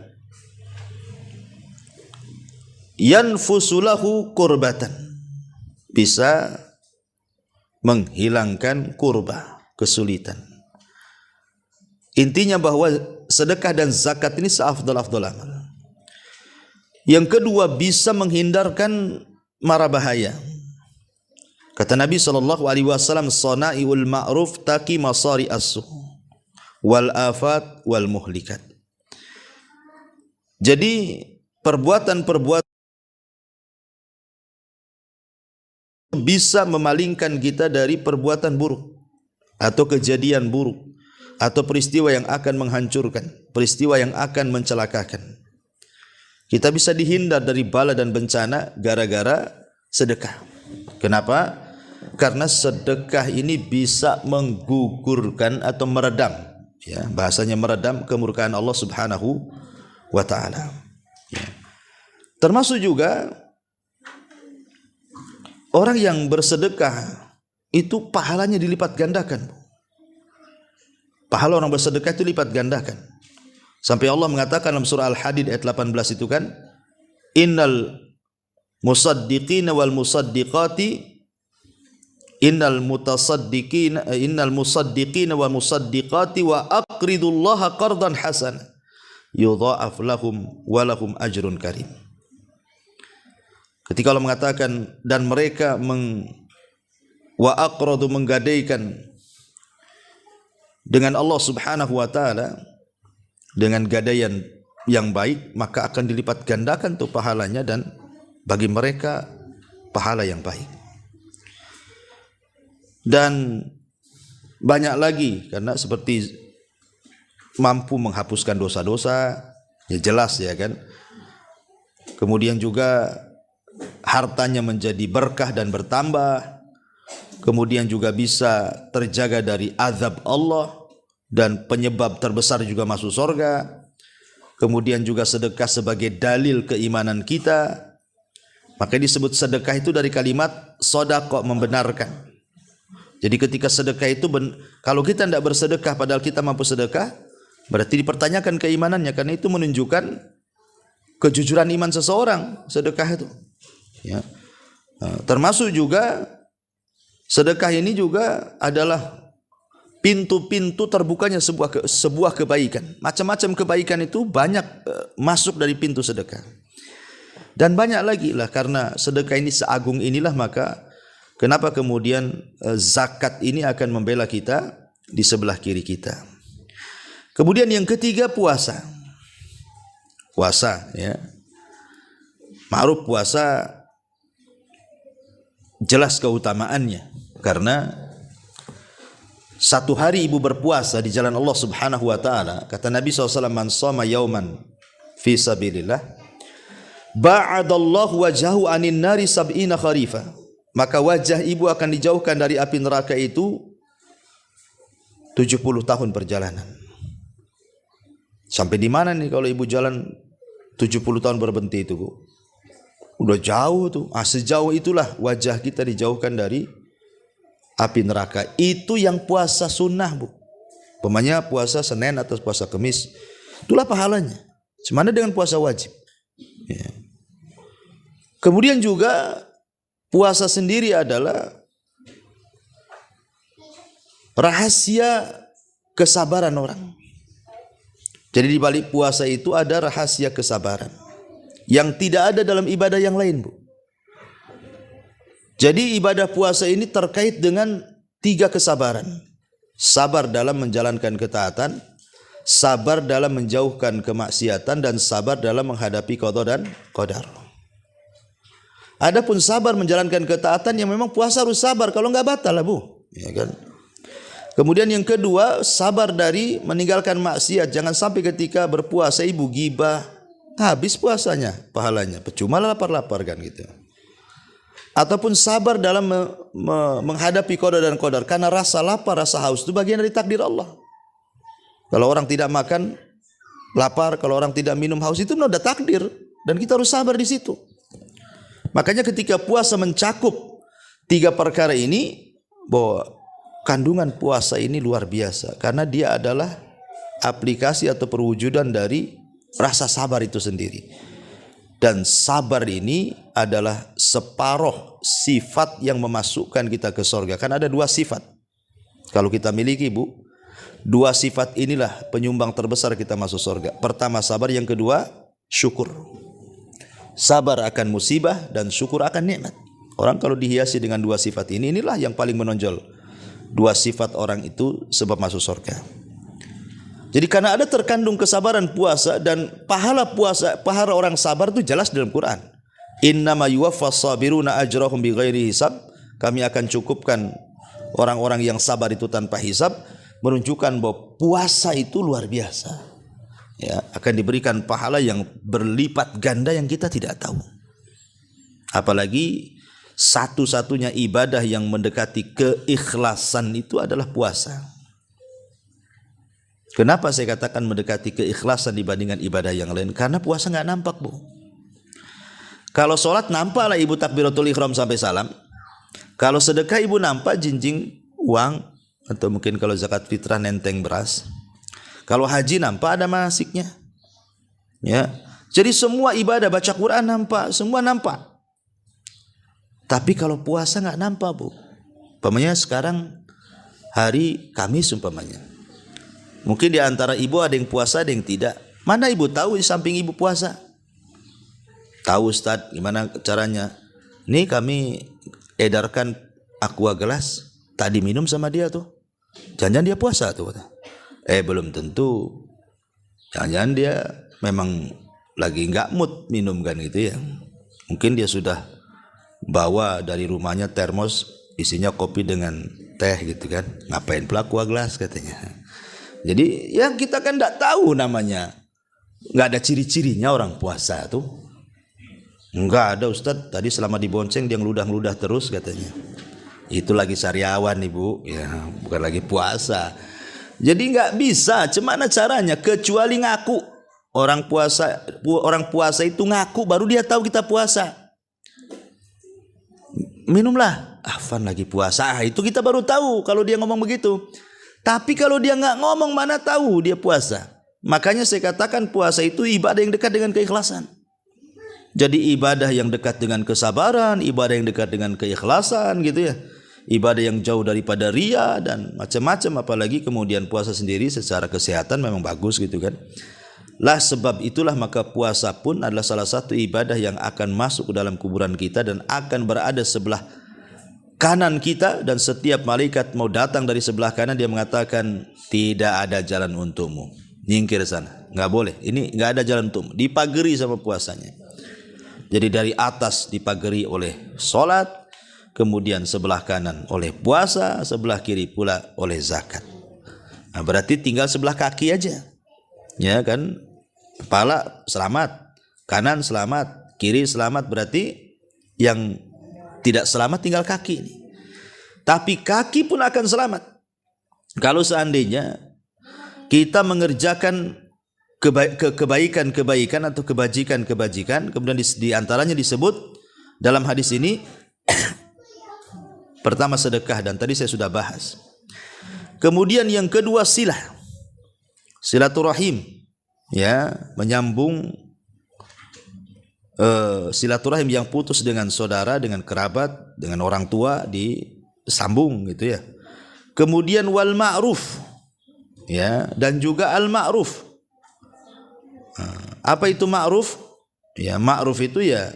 yanfusulahu kurbatan, bisa menghilangkan kurba, kesulitan. Intinya bahwa sedekah dan zakat ini seafdal-afdal amal. Yang kedua, bisa menghindarkan mara bahaya. Kata Nabi SAW, "Sana'iul ma'ruf taqi masari as-su' wal afat wal muhlikat." Jadi perbuatan-perbuatan bisa memalingkan kita dari perbuatan buruk atau kejadian buruk atau peristiwa yang akan menghancurkan, peristiwa yang akan mencelakakan. Kita bisa dihindar dari bala dan bencana gara-gara sedekah. Kenapa? Karena sedekah ini bisa menggugurkan atau meredam, ya, bahasanya meredam kemurkaan Allah Subhanahu wa ta'ala. Ya. Termasuk juga orang yang bersedekah itu pahalanya dilipat gandakan. Pahala orang bersedekah itu lipat gandakan. Sampai Allah mengatakan dalam surah Al-Hadid ayat 18 itu kan, innal musaddiqina wal musaddiqati innal musaddiqina wal musaddiqati wa aqridullaha qardan hasana yudha'af lahum wa lahum ajrun karim. Ketika Allah mengatakan dan mereka wa aqradu menggadaikan dengan Allah Subhanahu wa taala dengan gadaian yang baik, maka akan dilipat gandakan tuh pahalanya dan bagi mereka pahala yang baik. Dan banyak lagi, karena seperti mampu menghapuskan dosa-dosa, ya jelas ya kan. Kemudian juga hartanya menjadi berkah dan bertambah. Kemudian juga bisa terjaga dari azab Allah dan penyebab terbesar juga masuk surga. Kemudian juga sedekah sebagai dalil keimanan kita. Maka disebut sedekah itu dari kalimat sodaqah, membenarkan. Jadi ketika sedekah itu, kalau kita tidak bersedekah padahal kita mampu sedekah, berarti dipertanyakan keimanannya, karena itu menunjukkan kejujuran iman seseorang, sedekah itu. Ya. Termasuk juga sedekah ini juga adalah pintu-pintu terbukanya sebuah kebaikan. Macam-macam kebaikan itu banyak masuk dari pintu sedekah. Dan banyak lagi lah, karena sedekah ini seagung inilah, maka kenapa kemudian zakat ini akan membela kita di sebelah kiri kita. Kemudian yang ketiga, puasa. Puasa, ya. Ma'ruf puasa jelas keutamaannya, karena satu hari ibu berpuasa di jalan Allah Subhanahu wa taala, kata Nabi SAW, man shoma yauman fi sabilillah ba'adallahu wajhahu anin nari sab'ina kharifa. Maka wajah ibu akan dijauhkan dari api neraka itu 70 tahun perjalanan. Sampai di mana nih kalau ibu jalan 70 tahun berhenti itu, Bu? Udah jauh tuh. Sejauh itulah wajah kita dijauhkan dari api neraka. Itu yang puasa sunnah, Bu. Pemanya puasa Senin atau puasa Kamis, itulah pahalanya. Semana dengan puasa wajib. Ya. Kemudian juga puasa sendiri adalah rahasia kesabaran orang. Jadi di balik puasa itu ada rahasia kesabaran yang tidak ada dalam ibadah yang lain, Bu. Jadi ibadah puasa ini terkait dengan 3 kesabaran. Sabar dalam menjalankan ketaatan, sabar dalam menjauhkan kemaksiatan, dan sabar dalam menghadapi qada dan qadar. Adapun sabar menjalankan ketaatan, yang memang puasa harus sabar, kalau enggak batal lah, Bu. Ya kan? Kemudian yang kedua, sabar dari meninggalkan maksiat. Jangan sampai ketika berpuasa ibu gibah, habis puasanya, pahalanya percuma lapar-lapar kan gitu. Ataupun sabar dalam menghadapi qada dan qadar, karena rasa lapar, rasa haus itu bagian dari takdir Allah. Kalau orang tidak makan lapar, kalau orang tidak minum haus, itu udah takdir, dan kita harus sabar di situ. Makanya ketika puasa mencakup 3 perkara ini, bahwa kandungan puasa ini luar biasa, karena dia adalah aplikasi atau perwujudan dari rasa sabar itu sendiri. Dan sabar ini adalah separuh sifat yang memasukkan kita ke surga. Kan ada 2 sifat kalau kita miliki, Bu. 2 sifat inilah penyumbang terbesar kita masuk surga. Pertama sabar, yang kedua syukur. Sabar akan musibah dan syukur akan nikmat. Orang kalau dihiasi dengan 2 sifat ini, inilah yang paling menonjol. 2 sifat orang itu sebab masuk surga. Jadi karena ada terkandung kesabaran puasa, dan pahala puasa, pahala orang sabar itu jelas dalam Quran. Innama yuwaffas sabiruna ajrahum bighairi hisab. Kami akan cukupkan orang-orang yang sabar itu tanpa hisab, menunjukkan bahwa puasa itu luar biasa. Ya, akan diberikan pahala yang berlipat ganda yang kita tidak tahu. Apalagi satu-satunya ibadah yang mendekati keikhlasan itu adalah puasa. Kenapa saya katakan mendekati keikhlasan dibandingkan ibadah yang lain? Karena puasa nggak nampak, Bu. Kalau sholat nampak lah ibu takbiratul ihram sampai salam. Kalau sedekah ibu nampak jinjing uang, atau mungkin kalau zakat fitrah nenteng beras. Kalau haji nampak ada manasiknya. Ya. Jadi semua ibadah, baca Quran nampak, semua nampak. Tapi kalau puasa nggak nampak, Bu. Umpamanya sekarang hari Kamis umpamanya. Mungkin di antara ibu ada yang puasa, ada yang tidak. Mana ibu tahu di samping ibu puasa? Tahu Ustaz, gimana caranya? Ini kami edarkan aqua gelas, tadi minum sama dia tuh. Jangan-jangan dia puasa tuh. Belum tentu. Jangan-jangan dia memang lagi nggak mood minum kan gitu ya. Mungkin dia sudah bawa dari rumahnya termos isinya kopi dengan teh gitu kan. Ngapain pula aqua gelas katanya. Jadi yang kita kan nggak tahu namanya. Nggak ada ciri-cirinya orang puasa tuh. Nggak ada Ustadz. Tadi selama dibonceng dia ngeludah-ngeludah terus katanya. Itu lagi sariawan ibu. Ya bukan lagi puasa. Jadi nggak bisa. Gimana caranya? Kecuali ngaku. Orang puasa itu ngaku baru dia tahu kita puasa. Minumlah. Afan lagi puasa. Itu kita baru tahu kalau dia ngomong begitu. Tapi kalau dia nggak ngomong, mana tahu dia puasa. Makanya saya katakan puasa itu ibadah yang dekat dengan keikhlasan. Jadi ibadah yang dekat dengan kesabaran, ibadah yang dekat dengan keikhlasan gitu ya. Ibadah yang jauh daripada riya dan macam-macam, apalagi kemudian puasa sendiri secara kesehatan memang bagus gitu kan. Lah sebab itulah maka puasa pun adalah salah satu ibadah yang akan masuk ke dalam kuburan kita dan akan berada sebelah kanan kita, dan setiap malaikat mau datang dari sebelah kanan dia mengatakan tidak ada jalan untukmu, nyingkir sana, nggak boleh, ini nggak ada jalan untukmu, dipagari sama puasanya. Jadi dari atas dipagari oleh sholat, kemudian sebelah kanan oleh puasa, sebelah kiri pula oleh zakat. Nah, berarti tinggal sebelah kaki aja, ya kan? Kepala selamat, kanan selamat, kiri selamat, berarti yang tidak selamat tinggal kaki ini. Tapi kaki pun akan selamat kalau seandainya kita mengerjakan kebaikan-kebaikan atau kebajikan-kebajikan. Kemudian di antaranya disebut dalam hadis ini pertama sedekah, dan tadi saya sudah bahas. Kemudian yang kedua silaturahim, ya, menyambung silaturahim yang putus dengan saudara, dengan kerabat, dengan orang tua disambung gitu ya. Kemudian wal ma'ruf, ya, dan juga al ma'ruf. Apa itu ma'ruf? Ya, ma'ruf itu ya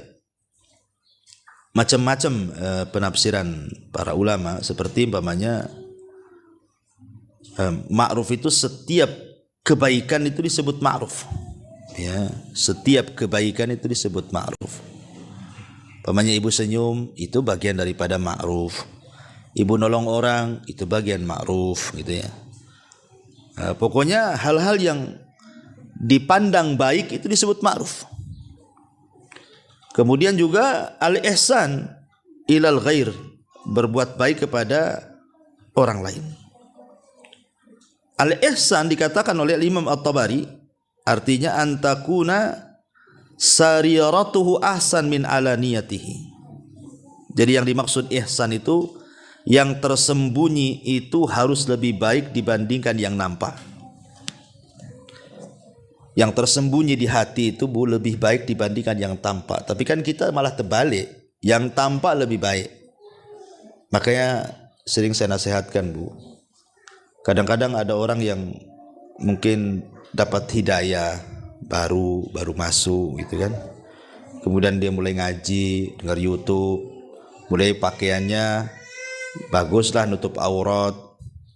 macam-macam penafsiran para ulama, seperti umpamanya ma'ruf itu setiap kebaikan itu disebut ma'ruf. Ya, setiap kebaikan itu disebut ma'ruf. Umpamanya ibu senyum itu bagian daripada ma'ruf. Ibu nolong orang itu bagian ma'ruf gitu ya. Pokoknya hal-hal yang dipandang baik itu disebut ma'ruf. Kemudian juga al-ihsan ilal ghair, berbuat baik kepada orang lain. Al-ihsan dikatakan oleh Imam At-Tabari artinya antakuna sariratuhu ahsan min alaniyatihi. Jadi yang dimaksud ihsan itu yang tersembunyi itu harus lebih baik dibandingkan yang nampak. Yang tersembunyi di hati itu Bu lebih baik dibandingkan yang tampak. Tapi kan kita malah terbalik, yang tampak lebih baik. Makanya sering saya nasihatkan Bu, kadang-kadang ada orang yang mungkin dapat hidayah baru masuk gitu kan, kemudian dia mulai ngaji, dengar YouTube, mulai pakaiannya baguslah, nutup aurat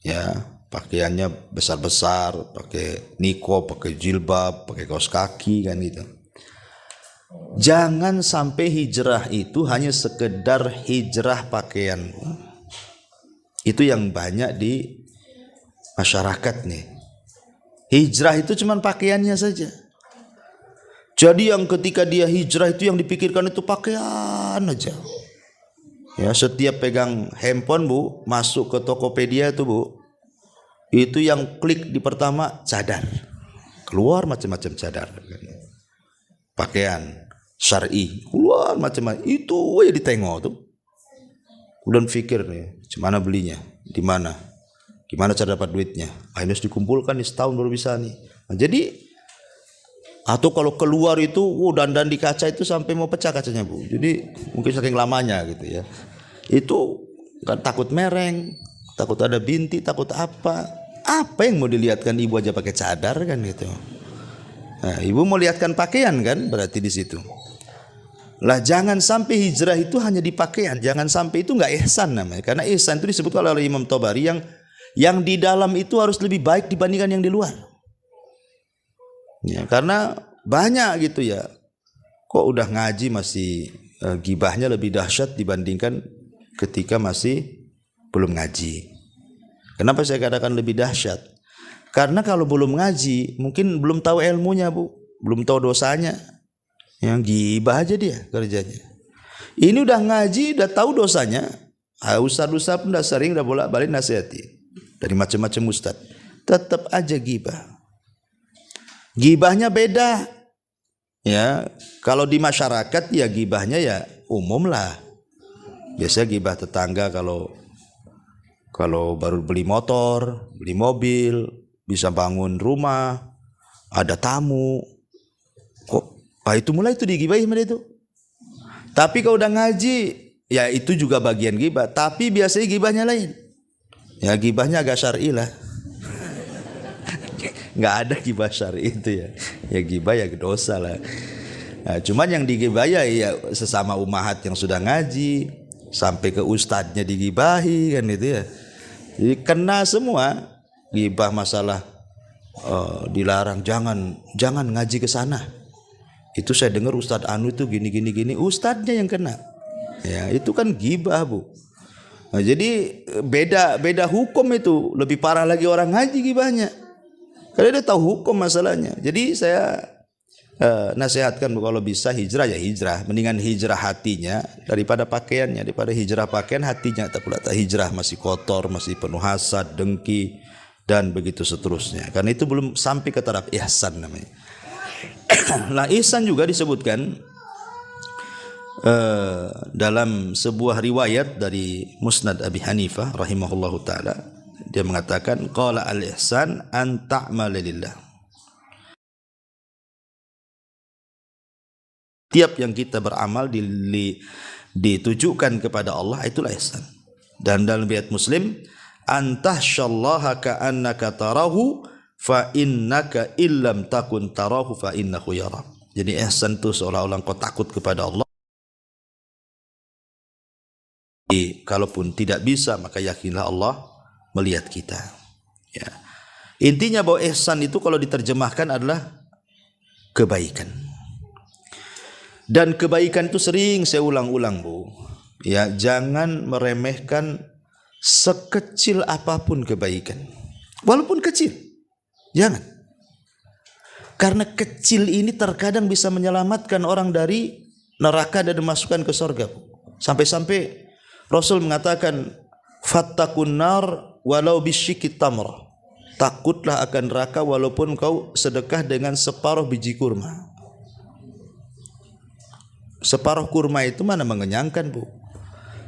ya, pakaiannya besar-besar, pakai niqab, pakai jilbab, pakai kaos kaki kan gitu. Jangan sampai hijrah itu hanya sekedar hijrah pakaian. Itu yang banyak di masyarakat nih. Hijrah itu cuma pakaiannya saja. Jadi yang ketika dia hijrah itu yang dipikirkan itu pakaian aja. Ya, setiap pegang handphone Bu, masuk ke Tokopedia itu Bu, itu yang klik di pertama cadar. Keluar macam-macam cadar. Pakaian syar'i, keluar macam-macam. Itu aja ditengok tuh. Kemudian pikir nih, gimana belinya, di mana, gimana cara dapat duitnya. Harus dikumpulkan nih setahun baru bisa nih. Nah, jadi atau kalau keluar itu dandan di kaca itu sampai mau pecah kacanya Bu. Jadi mungkin saking lamanya gitu ya. Itu kan takut mereng, takut ada binti, takut apa. Apa yang mau dilihatkan ibu aja pakai cadar kan gitu. Nah, ibu mau lihatkan pakaian kan, berarti di situ. Lah jangan sampai hijrah itu hanya di pakaian, jangan sampai itu enggak ihsan namanya. Karena ihsan itu disebutkan oleh Imam Tabari yang di dalam itu harus lebih baik dibandingkan yang di luar. Ya, karena banyak gitu ya. Kok udah ngaji masih gibahnya lebih dahsyat dibandingkan ketika masih belum ngaji. Kenapa saya katakan lebih dahsyat? Karena kalau belum ngaji, mungkin belum tahu ilmunya Bu, belum tahu dosanya. Yang gibah aja dia kerjanya. Ini udah ngaji, udah tahu dosanya. Ustaz-ustaz pun udah sering, udah bolak-balik nasihati dari macam-macam ustaz. Tetap aja gibah. Gibahnya beda. Ya, kalau di masyarakat ya gibahnya ya umum lah. Biasanya gibah tetangga kalau baru beli motor, beli mobil, bisa bangun rumah, ada tamu. Kok itu mulai itu digibahi sama dia itu. Tapi kalau udah ngaji, ya itu juga bagian gibah. Tapi biasanya gibahnya lain. Ya gibahnya agak syar'i lah. Nggak ada gibah syar'i itu ya. Ya gibah ya dosa lah. Nah, cuman yang digibah ya sesama umahat yang sudah ngaji, sampai ke ustadznya digibahi kan itu ya. Jadi kena semua. Gibah masalah dilarang, jangan ngaji ke sana. Itu saya dengar Ustadz Anu itu gini. Ustadznya yang kena. Ya, itu kan gibah Bu. Nah, jadi beda hukum itu. Lebih parah lagi orang ngaji gibahnya. Karena dia tahu hukum masalahnya. Jadi saya nasihatkan Bu, kalau bisa hijrah ya hijrah. Mendingan hijrah hatinya daripada pakaiannya. Daripada hijrah pakaian hatinya tak pula tak hijrah, masih kotor, masih penuh hasad, dengki dan begitu seterusnya. Karena itu belum sampai ke taraf ihsan namanya. Nah, ihsan juga disebutkan dalam sebuah riwayat dari Musnad Abi Hanifah rahimahullahu taala. Dia mengatakan qala al-ihsan an ta'mala lillah. Tiap yang kita beramal ditujukan kepada Allah, itulah ihsan. Dan dalam riwayat Muslim antahsyallaha ka'annaka tarahu fa innaka illam takun tarahu fa innahu yara. Jadi ihsan itu seolah-olah kau takut kepada Allah. Kalaupun tidak bisa, maka yakinlah Allah melihat kita. Ya. Intinya bahwa ihsan itu kalau diterjemahkan adalah kebaikan. Dan kebaikan itu sering saya ulang-ulang Bu. Ya, jangan meremehkan sekecil apapun kebaikan. Walaupun kecil. Jangan. Karena kecil ini terkadang bisa menyelamatkan orang dari neraka dan dimasukkan ke surga. Sampai-sampai Rasul mengatakan fattaqun nar walau bisyikit tamrah. Takutlah akan neraka walaupun kau sedekah dengan separuh biji kurma. Separuh kurma itu mana mengenyangkan, Bu?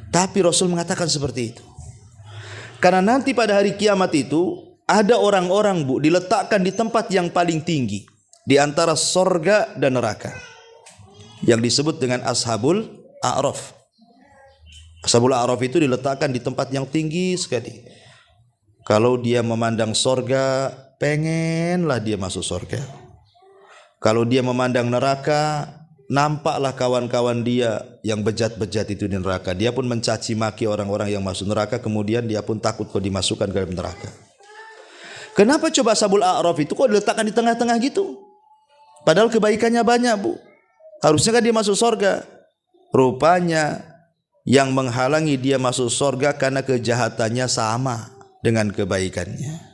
Tapi Rasul mengatakan seperti itu. Karena nanti pada hari kiamat itu ada orang-orang, Bu, diletakkan di tempat yang paling tinggi di antara sorga dan neraka, yang disebut dengan Ashabul A'raf. Ashabul A'raf itu diletakkan di tempat yang tinggi sekali. Kalau dia memandang sorga, pengenlah dia masuk sorga. Kalau dia memandang neraka, nampaklah kawan-kawan dia yang bejat-bejat itu di neraka. Dia pun mencaci maki orang-orang yang masuk neraka, kemudian dia pun takut kok dimasukkan ke dalam neraka. Kenapa coba Ashabul A'raf itu kok diletakkan di tengah-tengah gitu? Padahal kebaikannya banyak, Bu. Harusnya kan dia masuk sorga. Rupanya yang menghalangi dia masuk sorga karena kejahatannya sama dengan kebaikannya.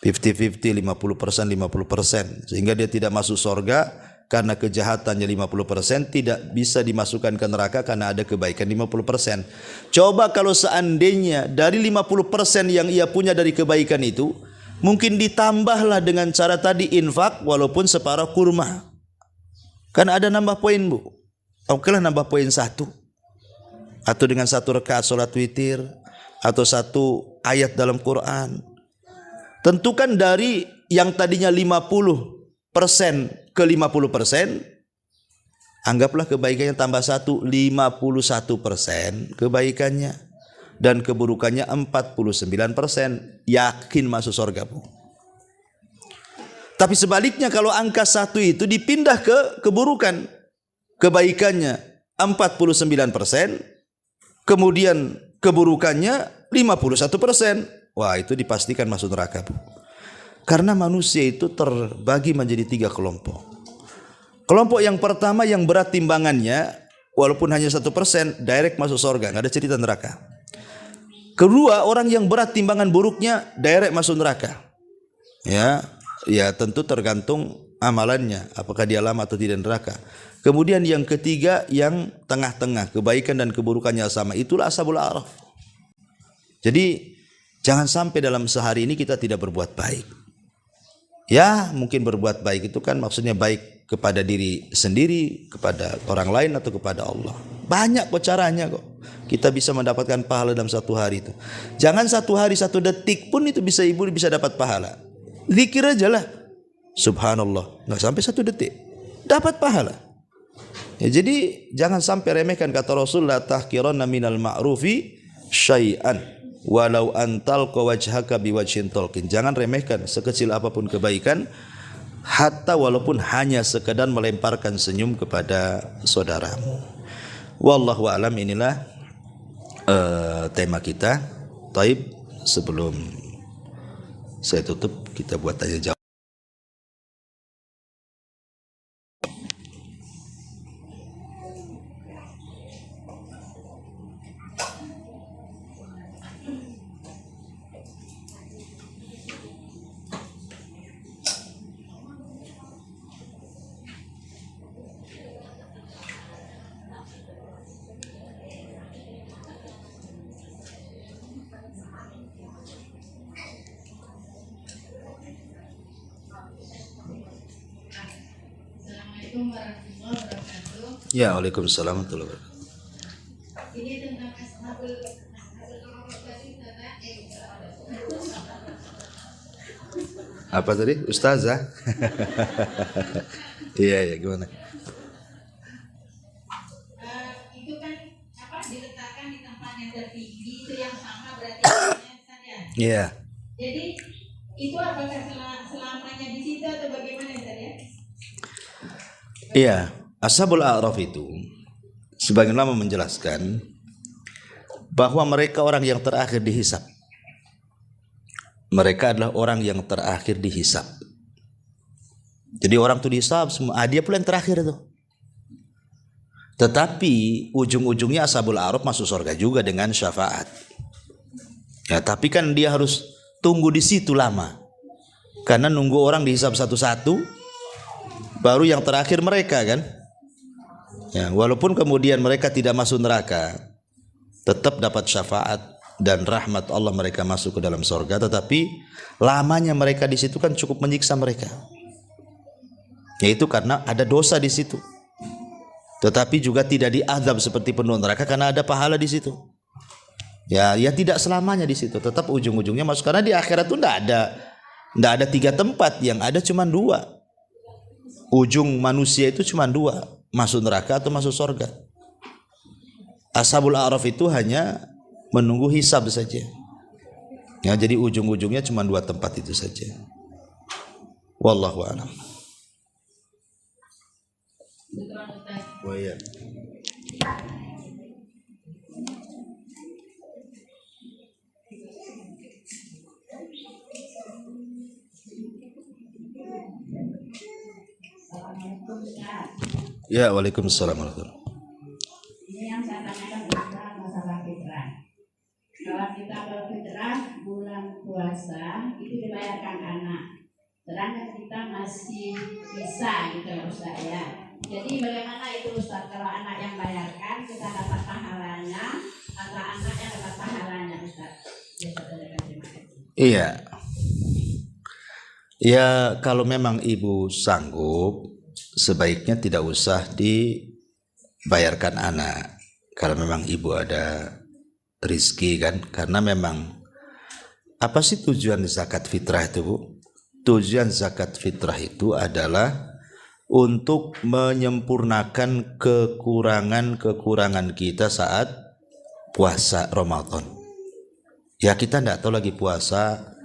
50-50, 50%, 50%. Sehingga dia tidak masuk sorga karena kejahatannya 50%, tidak bisa dimasukkan ke neraka karena ada kebaikan 50%. Coba kalau seandainya dari 50% yang ia punya dari kebaikan itu, mungkin ditambahlah dengan cara tadi infak walaupun separuh kurma. Kan ada nambah poin, Bu. Okelah nambah poin 1. Atau dengan 1 rakaat salat witir, atau 1 ayat dalam Quran. Tentukan dari yang tadinya 50% ke 50%, anggaplah kebaikannya tambah 1, 51% kebaikannya, dan keburukannya 49%, yakin masuk surga, Bu. Tapi sebaliknya kalau angka 1 itu dipindah ke keburukan, kebaikannya 49%, kemudian keburukannya 51%, wah itu dipastikan masuk neraka, Bu. Karena manusia itu terbagi menjadi 3 kelompok. Kelompok yang pertama yang berat timbangannya, walaupun hanya 1%, direct masuk surga, nggak ada cerita neraka. Kedua, orang yang berat timbangan buruknya, direct masuk neraka. Ya tentu tergantung amalannya, apakah dia lama atau tidak neraka. Kemudian yang ketiga yang tengah-tengah, kebaikan dan keburukannya sama, itulah Ashabul A'raf. Jadi jangan sampai dalam sehari ini kita tidak berbuat baik. Ya mungkin berbuat baik itu kan maksudnya baik kepada diri sendiri, kepada orang lain, atau kepada Allah. Banyak kok caranya kok kita bisa mendapatkan pahala dalam 1 hari itu. Jangan 1 hari 1 detik pun itu bisa ibu bisa dapat pahala. Zikir aja lah, subhanallah, nggak sampai 1 detik dapat pahala. Ya, jadi jangan sampai remehkan kata Rasul, la tahqiranna minal ma'rufi syai'an walau antal wajhaka biwajhin talqin. Jangan remehkan sekecil apapun kebaikan, hatta walaupun hanya sekedar melemparkan senyum kepada saudaramu. Wallahu a'lam. Inilah tema kita. Taib, sebelum saya tutup, kita buat tanya jawab. Ya, waalaikumsalam warahmatullahi wabarakatuh. Ini tentang ashabul apa tadi? Ustazah? Iya, gimana? Itu kan apa diletakkan di tempat yang tertinggi, itu yang sama berarti saja. Iya. Jadi itu apakah selamanya di situ atau bagaimana saja? Iya. Ashabul A'raf itu sebagian ulama menjelaskan bahwa mereka orang yang terakhir dihisab. Mereka adalah orang yang terakhir dihisab. Jadi orang itu dihisab semua, dia pula yang terakhir itu. Tetapi ujung-ujungnya Ashabul A'raf masuk surga juga dengan syafaat. Ya, tapi kan dia harus tunggu di situ lama. Karena nunggu orang dihisab satu-satu, baru yang terakhir mereka kan. Ya, walaupun kemudian mereka tidak masuk neraka, tetap dapat syafaat dan rahmat Allah, mereka masuk ke dalam surga. Tetapi lamanya mereka di situ kan cukup menyiksa mereka, yaitu karena ada dosa di situ. tetapi juga tidak diazab seperti penduduk neraka karena ada pahala di situ. Ya tidak selamanya di situ, tetap ujung-ujungnya masuk, karena di akhirat itu tidak ada 3 tempat, yang ada cuma 2. Ujung manusia itu cuma 2, masuk neraka atau masuk surga. Ashabul A'raf itu hanya menunggu hisab saja. Ya, jadi ujung-ujungnya cuma 2 tempat itu saja. Wallahu a'lam. Oh iya. Ya, waalaikumsalam warahmatullahi. Ini yang saya tanyakan masalah fitrah. Kalau kita berfitrah bulan puasa itu dibayarkan anak, sedangkan kita masih bisa gitu ya Ustaz ya. Jadi bagaimana itu Ustaz, kalau anak yang bayarkan kita dapat pahalanya atau anak yang dapat pahalanya Ustaz? Iya. Ya kalau memang ibu sanggup, sebaiknya tidak usah dibayarkan anak. Kalau memang ibu ada rizki kan, karena memang apa sih tujuan zakat fitrah itu, Bu? Tujuan zakat fitrah itu adalah untuk menyempurnakan kekurangan kita saat puasa Ramadan. Ya kita tidak tahu lagi puasa,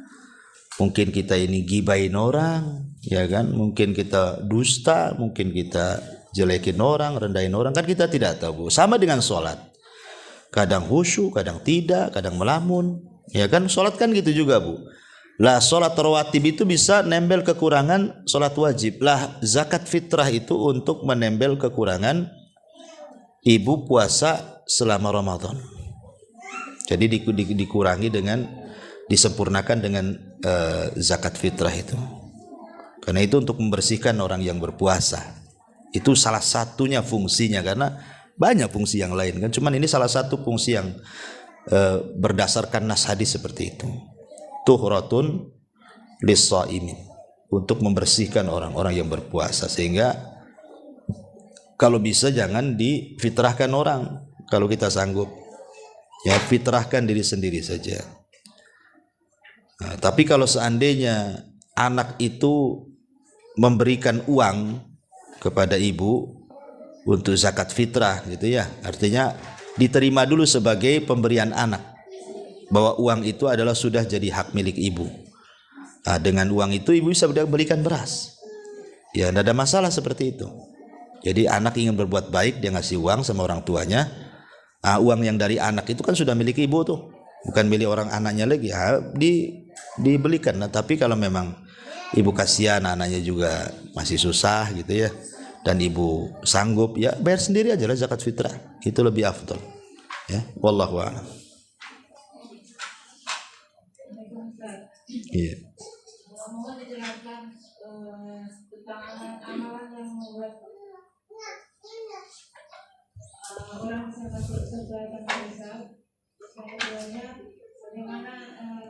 mungkin kita ini gibain orang, ya kan? Mungkin kita dusta, mungkin kita jelekin orang, rendahin orang, kan kita tidak tahu, Bu. Sama dengan sholat, kadang khusyuk, kadang tidak, kadang melamun, ya kan? Sholat kan gitu juga, Bu. Lah sholat rawatib itu bisa nembel kekurangan sholat wajib. Lah zakat fitrah itu untuk menembel kekurangan ibu puasa selama Ramadan. Jadi dikurangi dengan, disempurnakan dengan zakat fitrah itu. Karena itu untuk membersihkan orang yang berpuasa. Itu salah satunya fungsinya, karena banyak fungsi yang lain kan. Cuman ini salah satu fungsi yang berdasarkan nas hadis seperti itu. Tuhratun lis-shaimin, untuk membersihkan orang-orang yang berpuasa. Sehingga kalau bisa jangan difitrahkan orang. Kalau kita sanggup, ya fitrahkan diri sendiri saja. Nah, tapi kalau seandainya anak itu memberikan uang kepada ibu untuk zakat fitrah gitu ya, artinya diterima dulu sebagai pemberian anak, bahwa uang itu adalah sudah jadi hak milik ibu. Nah, dengan uang itu ibu bisa belikan beras. Ya tidak ada masalah seperti itu. Jadi anak ingin berbuat baik, dia ngasih uang sama orang tuanya. Uang yang dari anak itu kan sudah milik ibu tuh, bukan milik orang anaknya lagi. Dibelikan. Nah, tapi kalau memang ibu kasihan anaknya juga masih susah gitu ya, dan ibu sanggup, ya bayar sendiri aja lah zakat fitrah. Itu lebih afdal. Ya, wallahu a'lam. Iya. Mohon dijelaskan tentang amalan yang membuat orang bisa masuk surga tanpa hisab. Kemudiannya bagaimana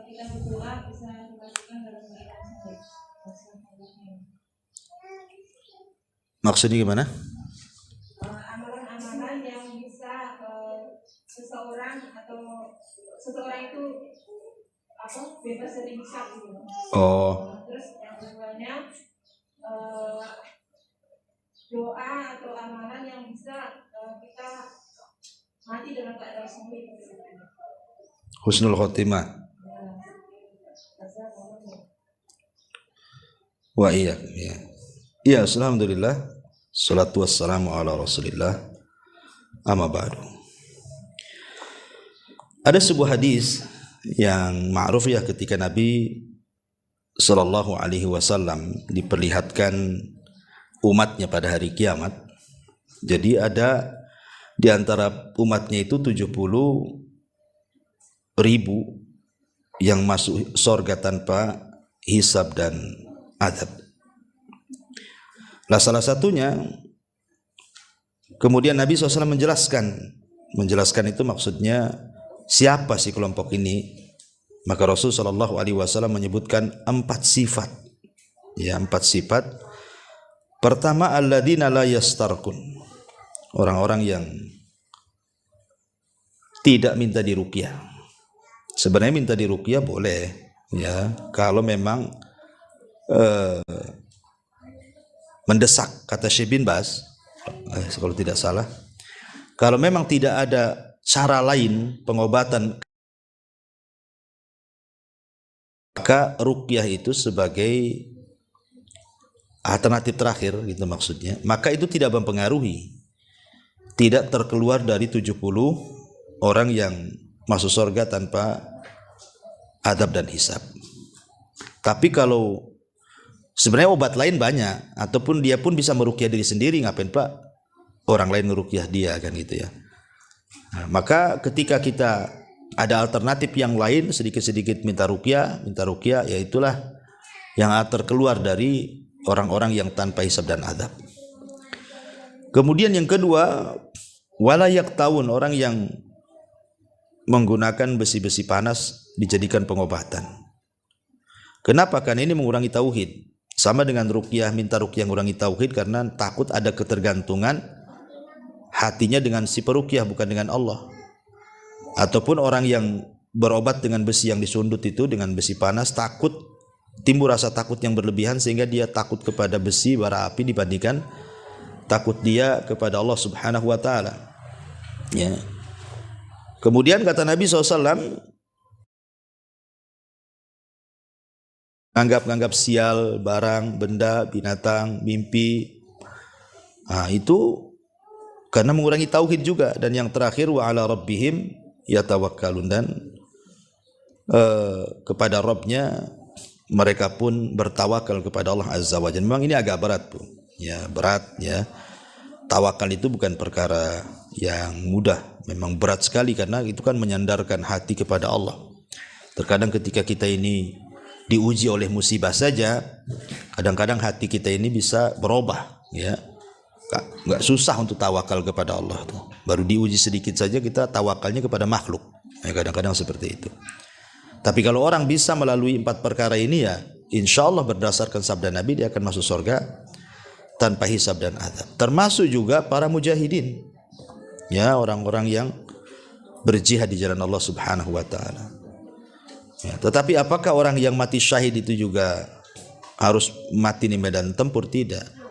kita berdoa bisa dimasukkan dalam keadaan sahih. Maksudnya gimana? Amalan-amalan yang bisa seseorang itu bebas dari hisab gitu. Oh. Terus yang keduanya doa atau amalan yang bisa kita mati dalam keadaan sahih. Husnul khotimah. Wa iya. Ya, alhamdulillah. Salatu wassalamu ala Rasulillah. Amma ba'du. Ada sebuah hadis yang ma'ruf ya, ketika Nabi sallallahu alaihi wasallam diperlihatkan umatnya pada hari kiamat. Jadi ada di antara umatnya itu 70.000 yang masuk surga tanpa hisab dan adab. Lah salah satunya, kemudian Nabi SAW menjelaskan itu maksudnya siapa sih kelompok ini. Maka Rasul SAW menyebutkan 4 sifat. Ya, 4 sifat. Pertama, alladzina la yastarqun, orang-orang yang tidak minta diruqyah. Sebenarnya minta diruqyah boleh, ya, kalau memang mendesak, kata Syekh bin Baz, kalau tidak salah. Kalau memang tidak ada cara lain pengobatan, maka ruqyah itu sebagai alternatif terakhir, gitu maksudnya. Maka itu tidak mempengaruhi, tidak terkeluar dari 70 orang yang masuk surga tanpa adab dan hisab. Tapi kalau sebenarnya obat lain banyak, ataupun dia pun bisa meruqyah diri sendiri, ngapain Pak orang lain meruqyah dia, kan gitu ya. Nah, maka ketika kita ada alternatif yang lain, sedikit-sedikit minta ruqyah, ya itulah yang terkeluar dari orang-orang yang tanpa hisab dan adab. Kemudian yang kedua, walayak tahun, orang yang menggunakan besi-besi panas dijadikan pengobatan. Kenapa? Karena ini mengurangi tauhid. Sama dengan ruqyah, minta ruqyah mengurangi tauhid, karena takut ada ketergantungan hatinya dengan si peruqyah, bukan dengan Allah. Ataupun orang yang berobat dengan besi yang disundut itu, dengan besi panas, takut timbul rasa takut yang berlebihan, sehingga dia takut kepada besi bara api dibandingkan takut dia kepada Allah Subhanahu wa taala. Ya. Kemudian kata Nabi SAW, anggap sial, barang, benda, binatang, mimpi. Nah, itu karena mengurangi tauhid juga. Dan yang terakhir, wa ala rabbihim yatawakkalun, dan kepada Rabbnya mereka pun bertawakal kepada Allah Azza wa Jalla. Memang ini agak berat, Bu. Ya, berat ya. Tawakal itu bukan perkara yang mudah, memang berat sekali, karena itu kan menyandarkan hati kepada Allah. Terkadang ketika kita ini diuji oleh musibah saja, kadang-kadang hati kita ini bisa berubah, ya. Nggak susah untuk tawakal kepada Allah tuh. Baru diuji sedikit saja kita tawakalnya kepada makhluk. Ya, kadang-kadang seperti itu. Tapi kalau orang bisa melalui 4 perkara ini, ya insya Allah berdasarkan sabda Nabi dia akan masuk surga tanpa hisab dan adab. Termasuk juga para mujahidin, ya, orang-orang yang berjihad di jalan Allah Subhanahu wa taala. Ya, tetapi apakah orang yang mati syahid itu juga harus mati di medan tempur? Tidak.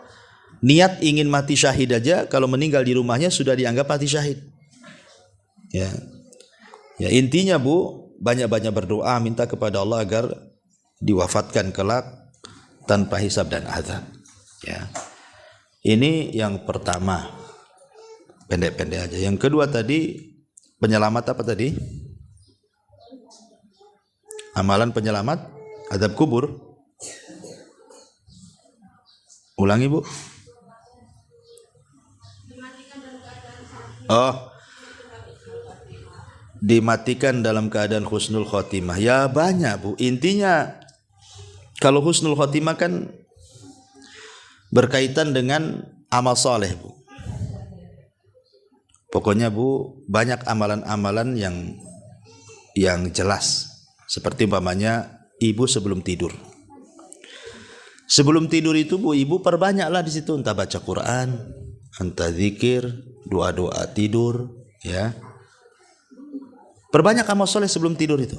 Niat ingin mati syahid aja, kalau meninggal di rumahnya sudah dianggap mati syahid. Ya, ya, intinya Bu, banyak-banyak berdoa, minta kepada Allah agar diwafatkan kelak tanpa hisab dan azab. Ya, ini yang pertama, pendek-pendek aja. Yang kedua tadi, penyelamat apa tadi? Amalan penyelamat azab kubur. Ulangi Bu. Oh, dimatikan dalam keadaan husnul khotimah. Ya banyak Bu. Intinya kalau husnul khotimah kan berkaitan dengan amal soleh Bu. Pokoknya Bu, banyak amalan-amalan yang jelas. Seperti umpamanya ibu sebelum tidur. Sebelum tidur itu Bu, ibu perbanyaklah di situ, entah baca Quran, entah zikir, doa-doa tidur, ya. Perbanyak amal soleh sebelum tidur itu.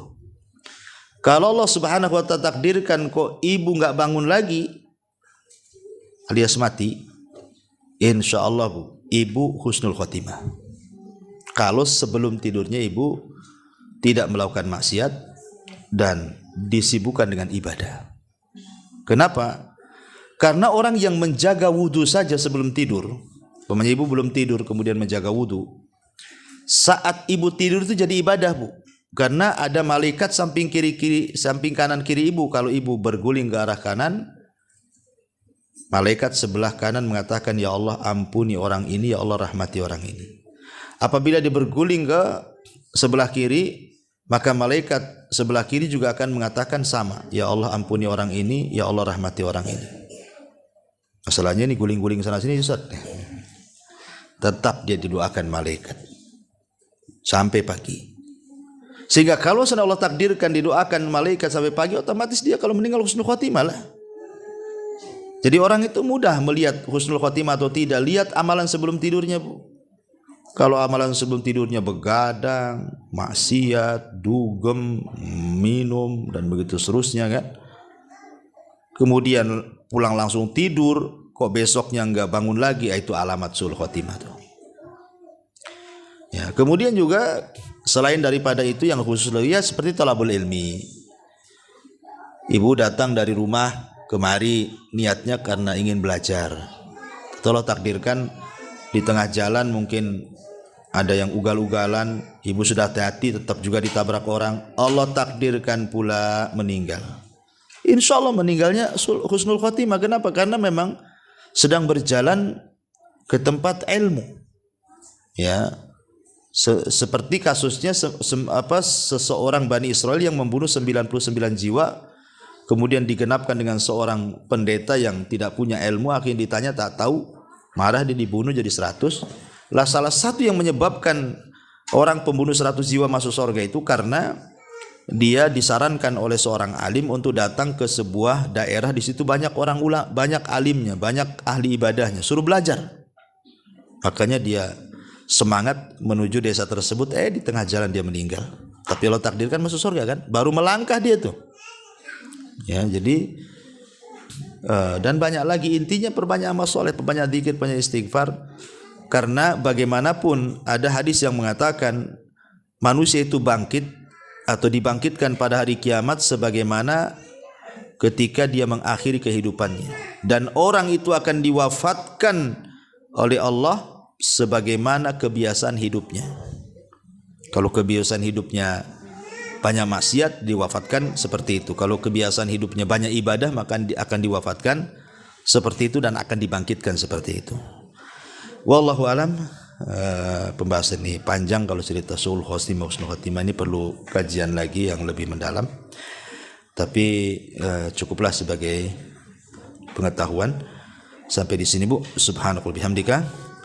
Kalau Allah Subhanahu wa taala takdirkan kok ibu nggak bangun lagi alias mati, insya Allah Bu, ibu husnul khotimah. Kalau sebelum tidurnya ibu tidak melakukan maksiat dan disibukkan dengan ibadah. Kenapa? Karena orang yang menjaga wudhu saja sebelum tidur, pemanya ibu belum tidur kemudian menjaga wudhu, saat ibu tidur itu jadi ibadah Bu. Karena ada malaikat samping kiri, samping kanan kiri ibu. Kalau ibu berguling ke arah kanan, malaikat sebelah kanan mengatakan, ya Allah ampuni orang ini, ya Allah rahmati orang ini. Apabila dia berguling ke sebelah kiri, maka malaikat sebelah kiri juga akan mengatakan sama, ya Allah ampuni orang ini, ya Allah rahmati orang ini. Masalahnya ini guling-guling sana sini Ustaz. Tetap dia didoakan malaikat sampai pagi. Sehingga kalau sudah Allah takdirkan didoakan malaikat sampai pagi, otomatis dia kalau meninggal husnul khotimah lah. Jadi orang itu mudah melihat husnul khotimah atau tidak, lihat amalan sebelum tidurnya Bu. Kalau amalan sebelum tidurnya begadang, maksiat, dugem, minum dan begitu seterusnya kan. Kemudian pulang langsung tidur, kok besoknya enggak bangun lagi, itu alamat suul khotimah tuh. Ya, kemudian juga selain daripada itu yang khusus ya seperti talabul ilmi. Ibu datang dari rumah kemari niatnya karena ingin belajar. Tolong takdirkan di tengah jalan mungkin ada yang ugal-ugalan, ibu sudah hati-hati tetap juga ditabrak orang, Allah takdirkan pula meninggal. Insya Allah meninggalnya husnul khotimah. Kenapa? Karena memang sedang berjalan ke tempat ilmu. Ya, seperti kasusnya seseorang Bani Israel yang membunuh 99 jiwa, kemudian digenapkan dengan seorang pendeta yang tidak punya ilmu, akhirnya ditanya tak tahu, marah dia dibunuh jadi 100. Lah salah satu yang menyebabkan orang pembunuh 100 jiwa masuk surga itu karena dia disarankan oleh seorang alim untuk datang ke sebuah daerah, di situ banyak orang ulama, banyak alimnya, banyak ahli ibadahnya, suruh belajar. Makanya dia semangat menuju desa tersebut, di tengah jalan dia meninggal. Tapi Allah takdirkan masuk surga kan, baru melangkah dia tuh. Ya, jadi dan banyak lagi, intinya perbanyak amal soleh, perbanyak dzikir, perbanyak istighfar. Karena bagaimanapun ada hadis yang mengatakan manusia itu bangkit atau dibangkitkan pada hari kiamat sebagaimana ketika dia mengakhiri kehidupannya, dan orang itu akan diwafatkan oleh Allah sebagaimana kebiasaan hidupnya. Kalau kebiasaan hidupnya banyak maksiat, diwafatkan seperti itu. Kalau kebiasaan hidupnya banyak ibadah, maka akan diwafatkan seperti itu dan akan dibangkitkan seperti itu. Wallahu alam. Pembahasan ini panjang, kalau cerita suul khotimah, husnul khotimah ini perlu kajian lagi yang lebih mendalam. Tapi cukuplah sebagai pengetahuan. Sampai di sini Bu. Subhanakallahumma bihamdika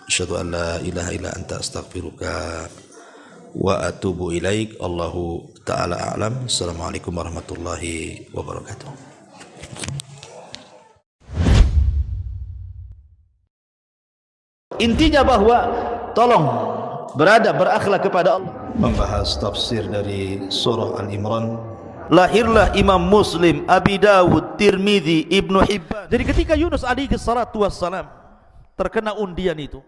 asyhadu an la ilaha illa anta astaghfiruka wa atubu ilaik. Allahu ta'ala a'lam. Assalamualaikum warahmatullahi wabarakatuh. Intinya bahwa tolong berakhlak kepada Allah. Membahas tafsir dari surah Al-Imran. Lahirlah Imam Muslim, Abi Dawud, Tirmidzi, Ibnu Hibban. Jadi ketika Yunus alaihi salatu wassalam terkena undian itu,